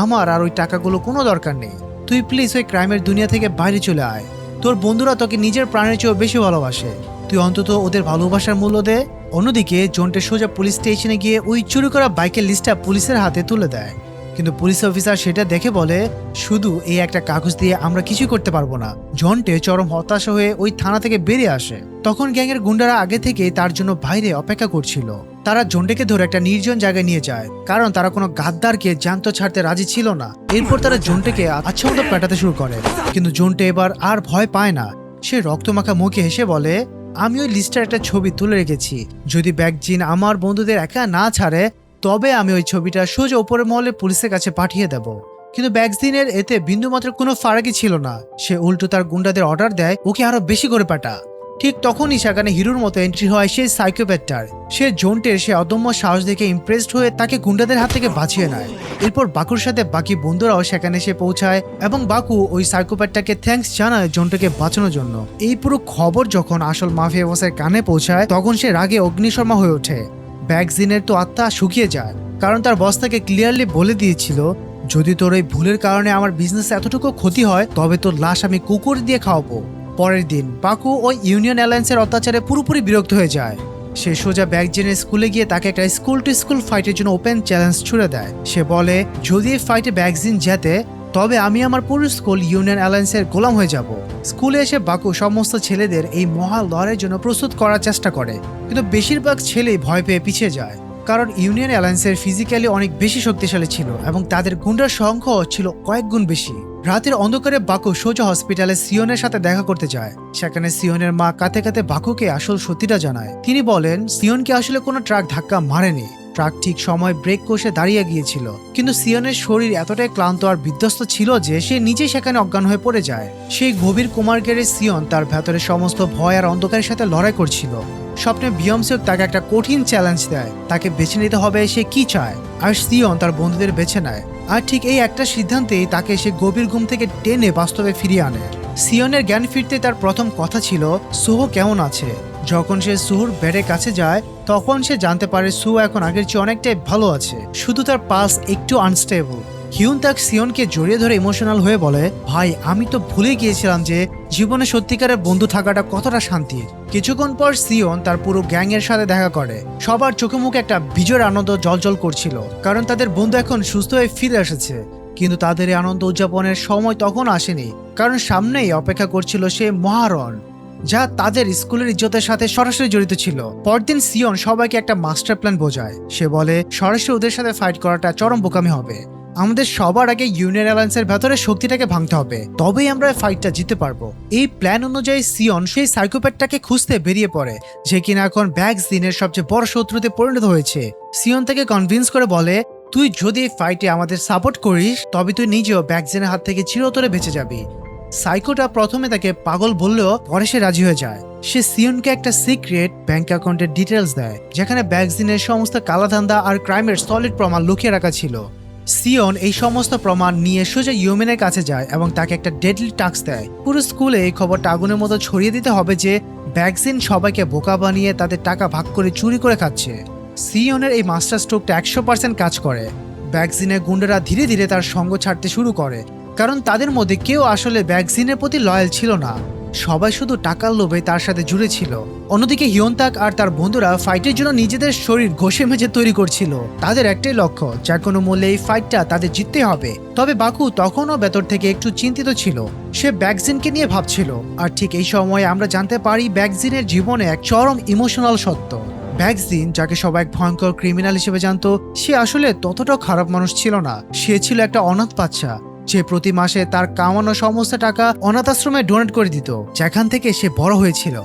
আমার আর ওই টাকাগুলো কোনো দরকার নেই। তুই প্লিজ ওই ক্রাইমের দুনিয়া থেকে বাইরে চলে আয়। তোর বন্ধুরা তোকে নিজের প্রাণের চেয়েও বেশি ভালোবাসে, তুই অন্তত ওদের ভালোবাসার মূল্য দে। অন্যদিকে জন্টে সোজা পুলিশ স্টেশনে গিয়ে ওই চুরি করা বাইকের লিস্টটা পুলিশের হাতে তুলে দেয়, কিন্তু পুলিশ অফিসার সেটা দেখে বলে, শুধু এই একটা কাগজ দিয়ে আমরা কিছু করতে পারবো না। জন্টে চরম হতাশা হয়ে ওই থানা থেকে বেরিয়ে আসে। তখন গ্যাংয়ের গুন্ডারা আগে থেকেই তার জন্য বাইরে অপেক্ষা করছিল। তারা জন্টেকে ধরে একটা নির্জন জায়গায় নিয়ে যায়, কারণ তারা কোনো গাদ্দারকে জ্যান্ত ছাড়তে রাজি ছিল না। এরপর তারা জন্টেকে আচ্ছন্দ পেটাতে শুরু করে, কিন্তু জন্টে এবার আর ভয় পায় না। সে রক্তমাখা মুখে হেসে বলে, আমি ওই লিস্টের একটা ছবি তুলে রেখেছি, যদি ব্যাকজিন আমার বন্ধুদের একা না ছাড়ে তবে আমি ওই ছবিটা সোজা উপরের মহলে পুলিশের কাছে পাঠিয়ে দেব। কিন্তু ব্যাকজিনের এতে বিন্দুমাত্র কোনো ফারাকই ছিল না। সে উল্টো তার গুন্ডাদের অর্ডার দেয় ওকে আরো বেশি করে পাঠা। ঠিক তখনই সেখানে হিরোর মতো এন্ট্রি হয় সেই সাইকোপ্যাথটার। সে জন্টের সে অদম্য সাহস দেখে ইমপ্রেসড হয়ে তাকে গুন্ডাদের হাত থেকে বাঁচিয়ে নেয়। এরপর বাকুর সাথে বাকি বন্ধুরাও সেখানে এসে পৌঁছায় এবং বাকু ওই সাইকোপ্যাথটাকে থ্যাঙ্কস জানায় জন্টকে বাঁচানোর জন্য। এই পুরো খবর যখন আসল মাফিয়া বসের কানে পৌঁছায়, তখন সে রাগে অগ্নিশর্মা হয়ে ওঠে। ব্যাকজিনের তো আত্মা শুকিয়ে যায়, কারণ তার বস তাকে ক্লিয়ারলি বলে দিয়েছিল, যদি তোর এই ভুলের কারণে আমার বিজনেস এতটুকু ক্ষতি হয় তবে তোর লাশ আমি কুকুর দিয়ে খাওয়াবো। পরের দিন বাকু ওই ইউনিয়ন অ্যালায়েন্সের অত্যাচারে পুরোপুরি বিরক্ত হয়ে যায়। সে সোজা ব্যাকজেনের স্কুলে গিয়ে তাকে একটা স্কুল টু স্কুল ফাইটের জন্য ওপেন চ্যালেঞ্জ ছুড়ে দেয়। সে বলে, যদি এই ফাইটে ব্যাকজিন জেতে তবে আমি আমার পুরো স্কুল ইউনিয়ন অ্যালায়েন্সের গোলাম হয়ে যাব। স্কুলে এসে বাকু সমস্ত ছেলেদের এই মহা লড়াইয়ের জন্য প্রস্তুত করার চেষ্টা করে, কিন্তু বেশিরভাগ ছেলেই ভয় পেয়ে পিছিয়ে যায়, কারণ ইউনিয়ন অ্যালায়েন্সের ফিজিক্যালি অনেক বেশি শক্তিশালী ছিল এবং তাদের গুন্ডার সংখ্যাও ছিল কয়েক গুণ বেশি। রাতের অন্ধকারে বাকু সোজা হসপিটালে সিওনের সাথে দেখা করতে যায়। সেখানে সিওনের মা কাঁদতে কাঁদতে বাকুকে আসল সত্যিটা জানায়। তিনি বলেন, সিওনকে আসলে কোনো ট্রাক ধাক্কা মারেনি, ট্রাক ঠিক সময় ব্রেক কষে দাঁড়িয়ে গিয়েছিল, কিন্তু সিওনের শরীর এতটাই ক্লান্ত আর বিধ্বস্ত ছিল যে সে নিজে সেখানে অজ্ঞান হয়ে পড়ে যায়। সেই গভীর কোমার গেড়ে সিওন তার ভেতরে সমস্ত ভয় আর অন্ধকারের সাথে লড়াই করছিল। স্বপ্নে বিয়মসেক তাকে একটা কঠিন চ্যালেঞ্জ দেয়, তাকে বেছে নিতে হবে সে কি চায়, আর সিওন তার বন্ধুদের বেছে নেয়। আর ঠিক এই একটা সিদ্ধান্তেই তাকে সে গভীর ঘুম থেকে টেনে বাস্তবে ফিরিয়ে আনে। সিওনের জ্ঞান ফিরতে তার প্রথম কথা ছিল, সুহো কেমন আছে। যখন সে সুহুর বেডের কাছে যায়, তখন সে জানতে পারে সুহো এখন আগের চেয়ে অনেকটাই ভালো আছে, শুধু তার পালস একটু আনস্টেবল। হিউন তাক সিওনকে জড়িয়ে ধরে ইমোশনাল হয়ে বলে, ভাই আমি তো ভুলে গিয়েছিলাম যে জীবনে সত্যিকারের বন্ধু থাকাটা কতটা শান্তির। কিছুক্ষণ পর সিওন তার পুরো গ্যাংয়ের সাথে দেখা করে। সবার চোখে মুখে একটা বিজয়ের আনন্দ জলজল করছিল, কারণ তাদের বন্ধু এখন সুস্থ হয়ে ফিরে এসেছে। কিন্তু তাদের এই আনন্দ উদযাপনের সময় তখন আসেনি, কারণ সামনেই অপেক্ষা করছিল সে মহারণ, যা তাদের স্কুলের ইজ্জতের সাথে সরাসরি জড়িত ছিল। পরদিন সিওন সবাইকে একটা মাস্টার প্ল্যান বোঝায়। সে বলে, সরাসরি ওদের সাথে ফাইট করাটা চরম বোকামি হবে। আমাদের সবার আগে ইউনিয়ন অ্যালায়েন্সের ভেতরে শক্তিটাকে ভাঙতে হবে, তবেই আমরা ফাইটটা জিততে পারবো। এই প্ল্যান অনুযায়ী সিওন সেই সাইকোপ্যাথটাকে খুঁজতে বেরিয়ে পড়ে, যে কিনা এখন ব্যাকজিনের সবচেয়ে বড় শত্রুতে পরিণত হয়েছে। সিওন তাকে কনভিন্স করে বলে, তুই যদি এই ফাইটে আমাদের সাপোর্ট করিস তবে তুই নিজেও ব্যাকজিনের হাত থেকে চিরতরে বেঁচে যাবি। সাইকোটা প্রথমে তাকে পাগল বললেও পরে সে রাজি হয়ে যায়। সে সিওনকে একটা সিক্রেট ব্যাংক অ্যাকাউন্টের ডিটেলস দেয়, যেখানে ব্যাকজিনের সমস্ত কালাধান্দা আর ক্রাইমের সলিড প্রমাণ লুকিয়ে রাখা ছিল। সিওন এই সমস্ত প্রমাণ নিয়ে সোজা ইউমেনের কাছে যায় এবং তাকে একটা ডেডলি টাস্ক দেয়। পুরো স্কুলে এই খবরটা আগুনের মতো ছড়িয়ে দিতে হবে যে ব্যাগজিন সবাইকে বোকা বানিয়ে তাদের টাকা ভাগ করে চুরি করে খাচ্ছে। সিওনের এই মাস্টার স্ট্রোকটা 100% কাজ করে। ব্যাগজিনের গুন্ডারা ধীরে ধীরে তার সঙ্গ ছাড়তে শুরু করে, কারণ তাদের মধ্যে কেউ আসলে ব্যাগজিনের প্রতি লয়াল ছিল না। সবাই শুধু টাকার লোভে তার সাথে জুড়ে ছিল। অন্যদিকে হিয়নতাক আর তার বন্ধুরা ফাইটের জন্য নিজেদের শরীর ঘষে মেজে তৈরি করছিল। তাদের একটাই লক্ষ্য, যে কোনো মূল্যে এই ফাইটটা তাদের জিততে হবে। তবে বাকু তখনও ভেতর থেকে একটু চিন্তিত ছিল। সে ব্যাগজিনকে নিয়ে ভাবছিল। আর ঠিক এই সময় আমরা জানতে পারি ব্যাগজিনের জীবনে এক চরম ইমোশনাল সত্য। ব্যাগজিন, যাকে সবাই এক ভয়ঙ্কর ক্রিমিনাল হিসেবে জানতো, সে আসলে ততটাও খারাপ মানুষ ছিল না। সে ছিল একটা অনাথ বাচ্চা, যে প্রতি মাসে তার কামানো সমস্ত টাকা অনাথ আশ্রমে ডোনেট করে দিত, যেখান থেকে সে বড় হয়েছিল।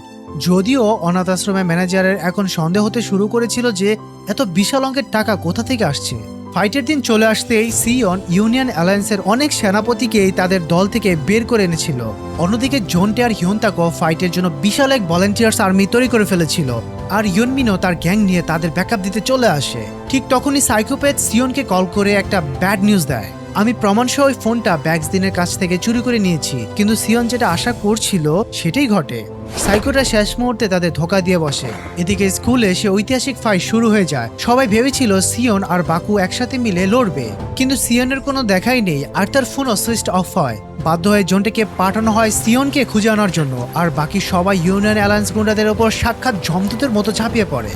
যদিও অনাথ আশ্রমের ম্যানেজারের এখন সন্দেহ হতে শুরু করেছিল যে এত বিশাল অঙ্কের টাকা কোথা থেকে আসছে। ফাইটের দিন চলে আসতেই সিওন ইউনিয়ন অ্যালায়েন্সের অনেক সেনাপতিকেই তাদের দল থেকে বের করে এনেছিল। অন্যদিকে জোনটে আর হিয়নতাকও ফাইটের জন্য বিশাল এক ভলেন্টিয়ার্স আর্মি তৈরি করে ফেলেছিল। আর ইয়নমিনও তার গ্যাং নিয়ে তাদের ব্যাকআপ দিতে চলে আসে। ঠিক তখনই সাইকোপ্যাথ সিওনকে কল করে একটা ব্যাড নিউজ দেয়। আমি প্রমাণসহ ওই ফোনটা ব্যাগজিনের কাছ থেকে চুরি করে নিয়েছি। কিন্তু সিওন যেটা আশা করছিল সেটাই ঘটে। সাইকোটা শেষ মুহূর্তে তাদের ধোকা দিয়ে বসে। এদিকে স্কুলে সে ঐতিহাসিক ফাইট শুরু হয়ে যায়। সবাই ভেবেছিল সিওন আর বাকু একসাথে মিলে লড়বে, কিন্তু সিওনের কোনো দেখাই নেই আর তার ফোনও সুইচ অফ হয়। বাধ্য হয়ে জোনটেকে পাঠানো হয় সিওনকে খুঁজে আনার জন্য। আর বাকি সবাই ইউনিয়ন অ্যালায়েন্স গুন্ডাদের ওপর সাক্ষাৎ জমদূতের মতো ঝাঁপিয়ে পড়ে।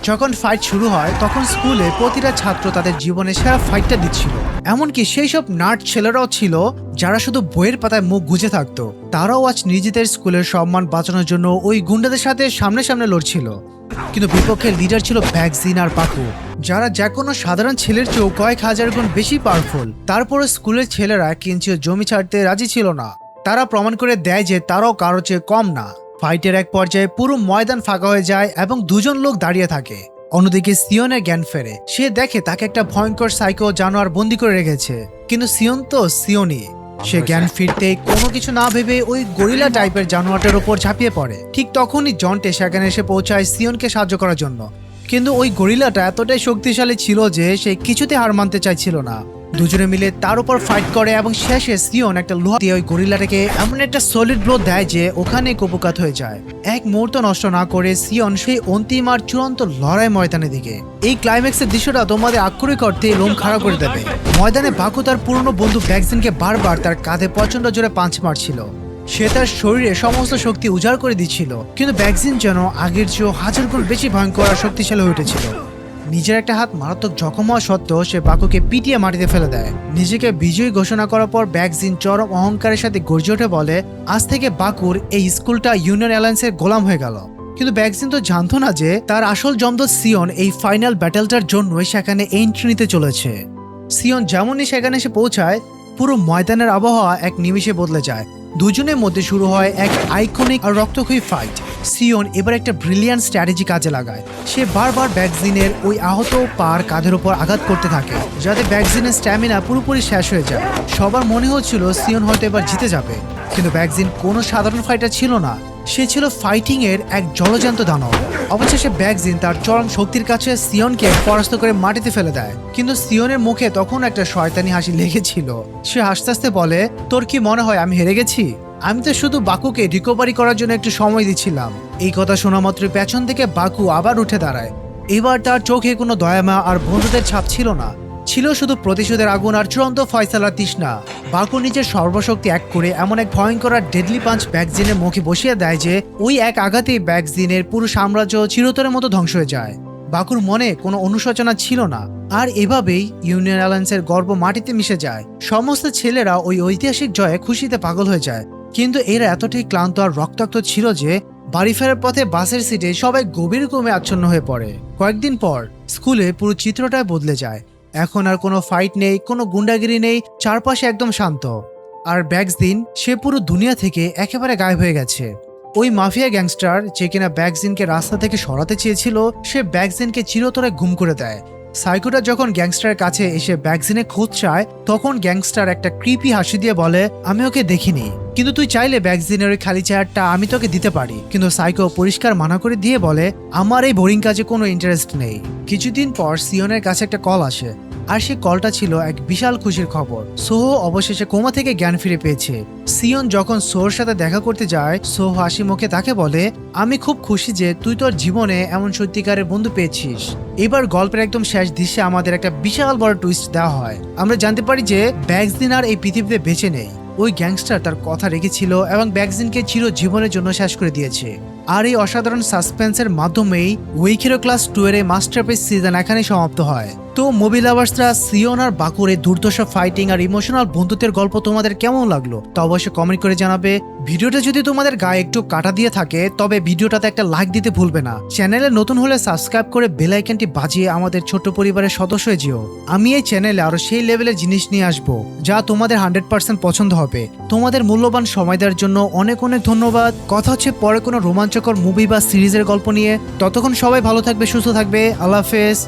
যখন ফাইট শুরু হয় তখন স্কুলে প্রতিটা ছাত্র তাদের জীবনে সেরা ফাইটটা দিচ্ছিল। এমনকি সেই সব নার্ড ছেলেরাও ছিল যারা শুধু বইয়ের পাতায় মুখ গুজে থাকতো। তারাও আজ নিজেদের স্কুলের সম্মান বাঁচানোর জন্য ওই গুন্ডাদের সাথে সামনে সামনে লড়ছিল। কিন্তু বিপক্ষের লিডার ছিল ব্যাগজিন আর বাকু, যারা যে কোনো সাধারণ ছেলের চেয়েও কয়েক হাজার গুণ বেশি পাওয়ারফুল। তারপরে স্কুলের ছেলেরা কিঞ্চিত জমি ছাড়তে রাজি ছিল না। তারা প্রমাণ করে দেয় যে তারাও কারো চেয়ে কম না। ফাইটের এক পর্যায়ে পুরো ময়দান ফাঁকা হয়ে যায় এবং দুজন লোক দাঁড়িয়ে থাকে। অন্যদিকে সিওনের জ্ঞান ফেরে। সে দেখে তাকে একটা ভয়ঙ্কর সাইকো জানোয়ার বন্দি করে রেখেছে। কিন্তু সিওন তো সিওনই। সে জ্ঞান ফিরতে কোনো কিছু না ভেবে ওই গরিলা টাইপের জানোয়ারটার উপর ঝাঁপিয়ে পড়ে। ঠিক তখনই জন্টে সেখানে এসে পৌঁছায় সিওনকে সাহায্য করার জন্য। কিন্তু ওই গরিলাটা এতটাই শক্তিশালী ছিল যে সে কিছুতে হার মানতে চাইছিল না। দুজনে মিলে তার উপর ফাইট করে এবং শেষে সিওন একটা লোহা দিয়ে ওই গরিলাটাকে এমন একটা সলিড ব্লো দেয় যে ওখানে কুপকাত হয়ে যায়। এক মুহূর্ত নষ্ট না করে সিওন সেই অন্তিম আর চূড়ান্ত লড়াই ময়দানের দিকে। এই ক্লাইম্যাক্সের দৃশ্যটা তোমাদের আক্ষরিক অর্থে লোম খাড়া করে দেবে। ময়দানে বাকু তার পুরনো বন্ধু ব্যাগজিনকে বারবার তার কাঁধে প্রচন্ড জোরে পাঞ্চ মারছিল। সে তার শরীরে সমস্ত শক্তি উজাড় করে দিচ্ছিল, কিন্তু ব্যাগজিন যেন আগের চেয়েও হাজার গুণ বেশি ভয়ঙ্কর আর শক্তিশালী হয়ে উঠেছিল। নিজের একটা হাত মারাত্মক জখম হওয়া সত্ত্বেও সে বাকুকে পিটিয়ে মাটিতে ফেলে দেয়। নিজেকে বিজয়ী ঘোষণা করার পর ব্যাগজিন চরম অহংকারের সাথে গর্জে ওঠে, বলে আজ থেকে বাকুর এই স্কুলটা ইউনিয়ন অ্যালায়েন্সের গোলাম হয়ে গেল। কিন্তু ব্যাগজিন তো জানতো না যে তার আসল জমদূত সিওন এই ফাইনাল ব্যাটেলটার জন্যই সেখানে এন্ট্রি নিতে চলেছে। সিওন যেমনই সেখানে এসে পৌঁছায়, পুরো ময়দানের আবহাওয়া এক নিমিষে বদলে যায়। দুজনের মধ্যে শুরু হয় এক আইকনিক আর রক্তক্ষয়ী ফাইট। সিওন এবার একটা ব্রিলিয়ান্ট স্ট্র্যাটেজি কাজে লাগায়। সে বারবার ব্যাগজিনের ওই আহত পার কাঁধের ওপর আঘাত করতে থাকে, যাতে ব্যাগজিনের স্ট্যামিনা পুরোপুরি শেষ হয়ে যায়। সবার মনে হচ্ছিল সিওন হয়তো এবার জিতে যাবে, কিন্তু ব্যাগজিন কোনো সাধারণ ফাইটার ছিল না। সে ছিল ফাইটিং এর এক জলজান্ত দানব। অবশেষে ব্যাগজিন তার চরম শক্তির কাছে সিওনকে পরাস্ত করে মাটিতে ফেলে দেয়। কিন্তু সিওনের মুখে তখন একটা শয়তানি হাসি লেগেছিল। সে হাসতে হাসতে বলে, তোর কি মনে হয় আমি হেরে গেছি? আমি তো শুধু বাকুকে রিকভারি করার জন্য একটু সময় দিচ্ছিলাম। এই কথা শোনা মাত্র পেছন থেকে বাকু আবার উঠে দাঁড়ায়। এবার তার চোখে কোনো দয়ামা আর বন্ধুদের ছাপ ছিল না, ছিল শুধু প্রতিশোধের আগুন আর চূড়ান্ত ফয়সালার তৃষ্ণা। বাকু নিজের সর্বশক্তি এক করে এমন এক ভয়ঙ্কর আর ডেডলি পাঞ্চ ব্যাগজিনের মুখে বসিয়ে দেয় যে ওই এক আঘাতেই ব্যাগজিনের পুরো সাম্রাজ্য চিরতরের মতো ধ্বংস হয়ে যায়। বাকুর মনে কোনো অনুশোচনা ছিল না, আর এভাবেই ইউনিয়ন অ্যালায়েন্সের গর্ব মাটিতে মিশে যায়। সমস্ত ছেলেরা ওই ঐতিহাসিক জয়ে খুশিতে পাগল হয়ে যায়, কিন্তু এরা এতটাই ক্লান্ত আর রক্তাক্ত ছিল যে বাড়ি ফেরার পথে বাসের সিটে সবাই গভীর ঘুমে আচ্ছন্ন হয়ে পড়ে। কয়েকদিন পর স্কুলে পুরো চিত্রটাই বদলে যায়। এখন আর কোনো ফাইট নেই, কোনো গুন্ডাগিরি নেই, চারপাশে একদম শান্ত। আর ব্যাগজিন, সে পুরো দুনিয়া থেকে একেবারে গায়েব হয়ে গেছে। ওই মাফিয়া গ্যাংস্টার যে কিনা ব্যাগজিনকে রাস্তা থেকে সরাতে চেয়েছিল, সে ব্যাগজিনকে চিরতরে গুম করে দেয়। সাইকোটা যখন গ্যাংস্টারের কাছে এসে ব্যাগজিনে খোঁজ চায়, তখন গ্যাংস্টার একটা ক্রিপি হাসি দিয়ে বলে, আমি ওকে দেখিনি, কিন্তু তুই চাইলে ব্যাগজিনের ওই খালি চেয়ারটা আমি তোকে দিতে পারি। কিন্তু সাইকো পরিষ্কার মানা করে দিয়ে বলে, আমার এই বোরিং কাজে কোনো ইন্টারেস্ট নেই। কিছুদিন পর সিওনের কাছে একটা কল আসে। আর সেই কলটা ছিল এক বিশাল খুশির খবর। সোহো অবশেষে কোমা থেকে জ্ঞান ফিরে পেয়েছে। সিয়ন যখন সোহোর সাথে দেখা করতে যায়, সোহো হাসি মুখে তাকে বলে, আমি খুব খুশি যে তুই তোর জীবনে এমন সত্যিকারের বন্ধু পেয়েছিস। এবার গল্পের একদম শেষ দৃশ্যে আমাদের একটা বিশাল বড় টুইস্ট দেওয়া হয়। আমরা জানতে পারি যে ব্যাগজিন আর এই পৃথিবীতে বেঁচে নেই। ওই গ্যাংস্টার তার কথা রেখেছিল এবং ব্যাগজিনকে চিরজীবনের জন্য শেষ করে দিয়েছে। আর এই অসাধারণ সাসপেন্সের মাধ্যমেই উইকিরো ক্লাস 2 এর এই মাস্টারপিস সিজন এখানেই সমাপ্ত হয়। তো মুভি লাভার্সরা সিয়ন আর বাকুরের দুর্দশা ফাইটিং আর ইমোশনাল বন্ধুত্বের গল্প তোমাদের কেমন লাগলো তা অবশ্যই কমেন্ট করে জানাবে। ভিডিওটা যদি তোমাদের গায়ে একটু কাটা দিয়ে থাকে তবে ভিডিওটাতে একটা লাইক দিতে ভুলবে না। চ্যানেলে নতুন হলে সাবস্ক্রাইব করে বেল আইকনটি বাজিয়ে আমাদের ছোট্ট পরিবারের সদস্য হয়ে যেও। আমি এই চ্যানেলে আরো সেই লেভেলের জিনিস নিয়ে আসবো যা তোমাদের 100% পছন্দ হবে। তোমাদের মূল্যবান সময় দেওয়ার জন্য অনেক অনেক ধন্যবাদ। কথা হচ্ছে পরে কোনো রোমাঞ্চকর মুভি বা সিরিজের গল্প নিয়ে। ততক্ষণ সবাই ভালো থাকবে, সুস্থ থাকবে। আল্লাহ হাফেজ।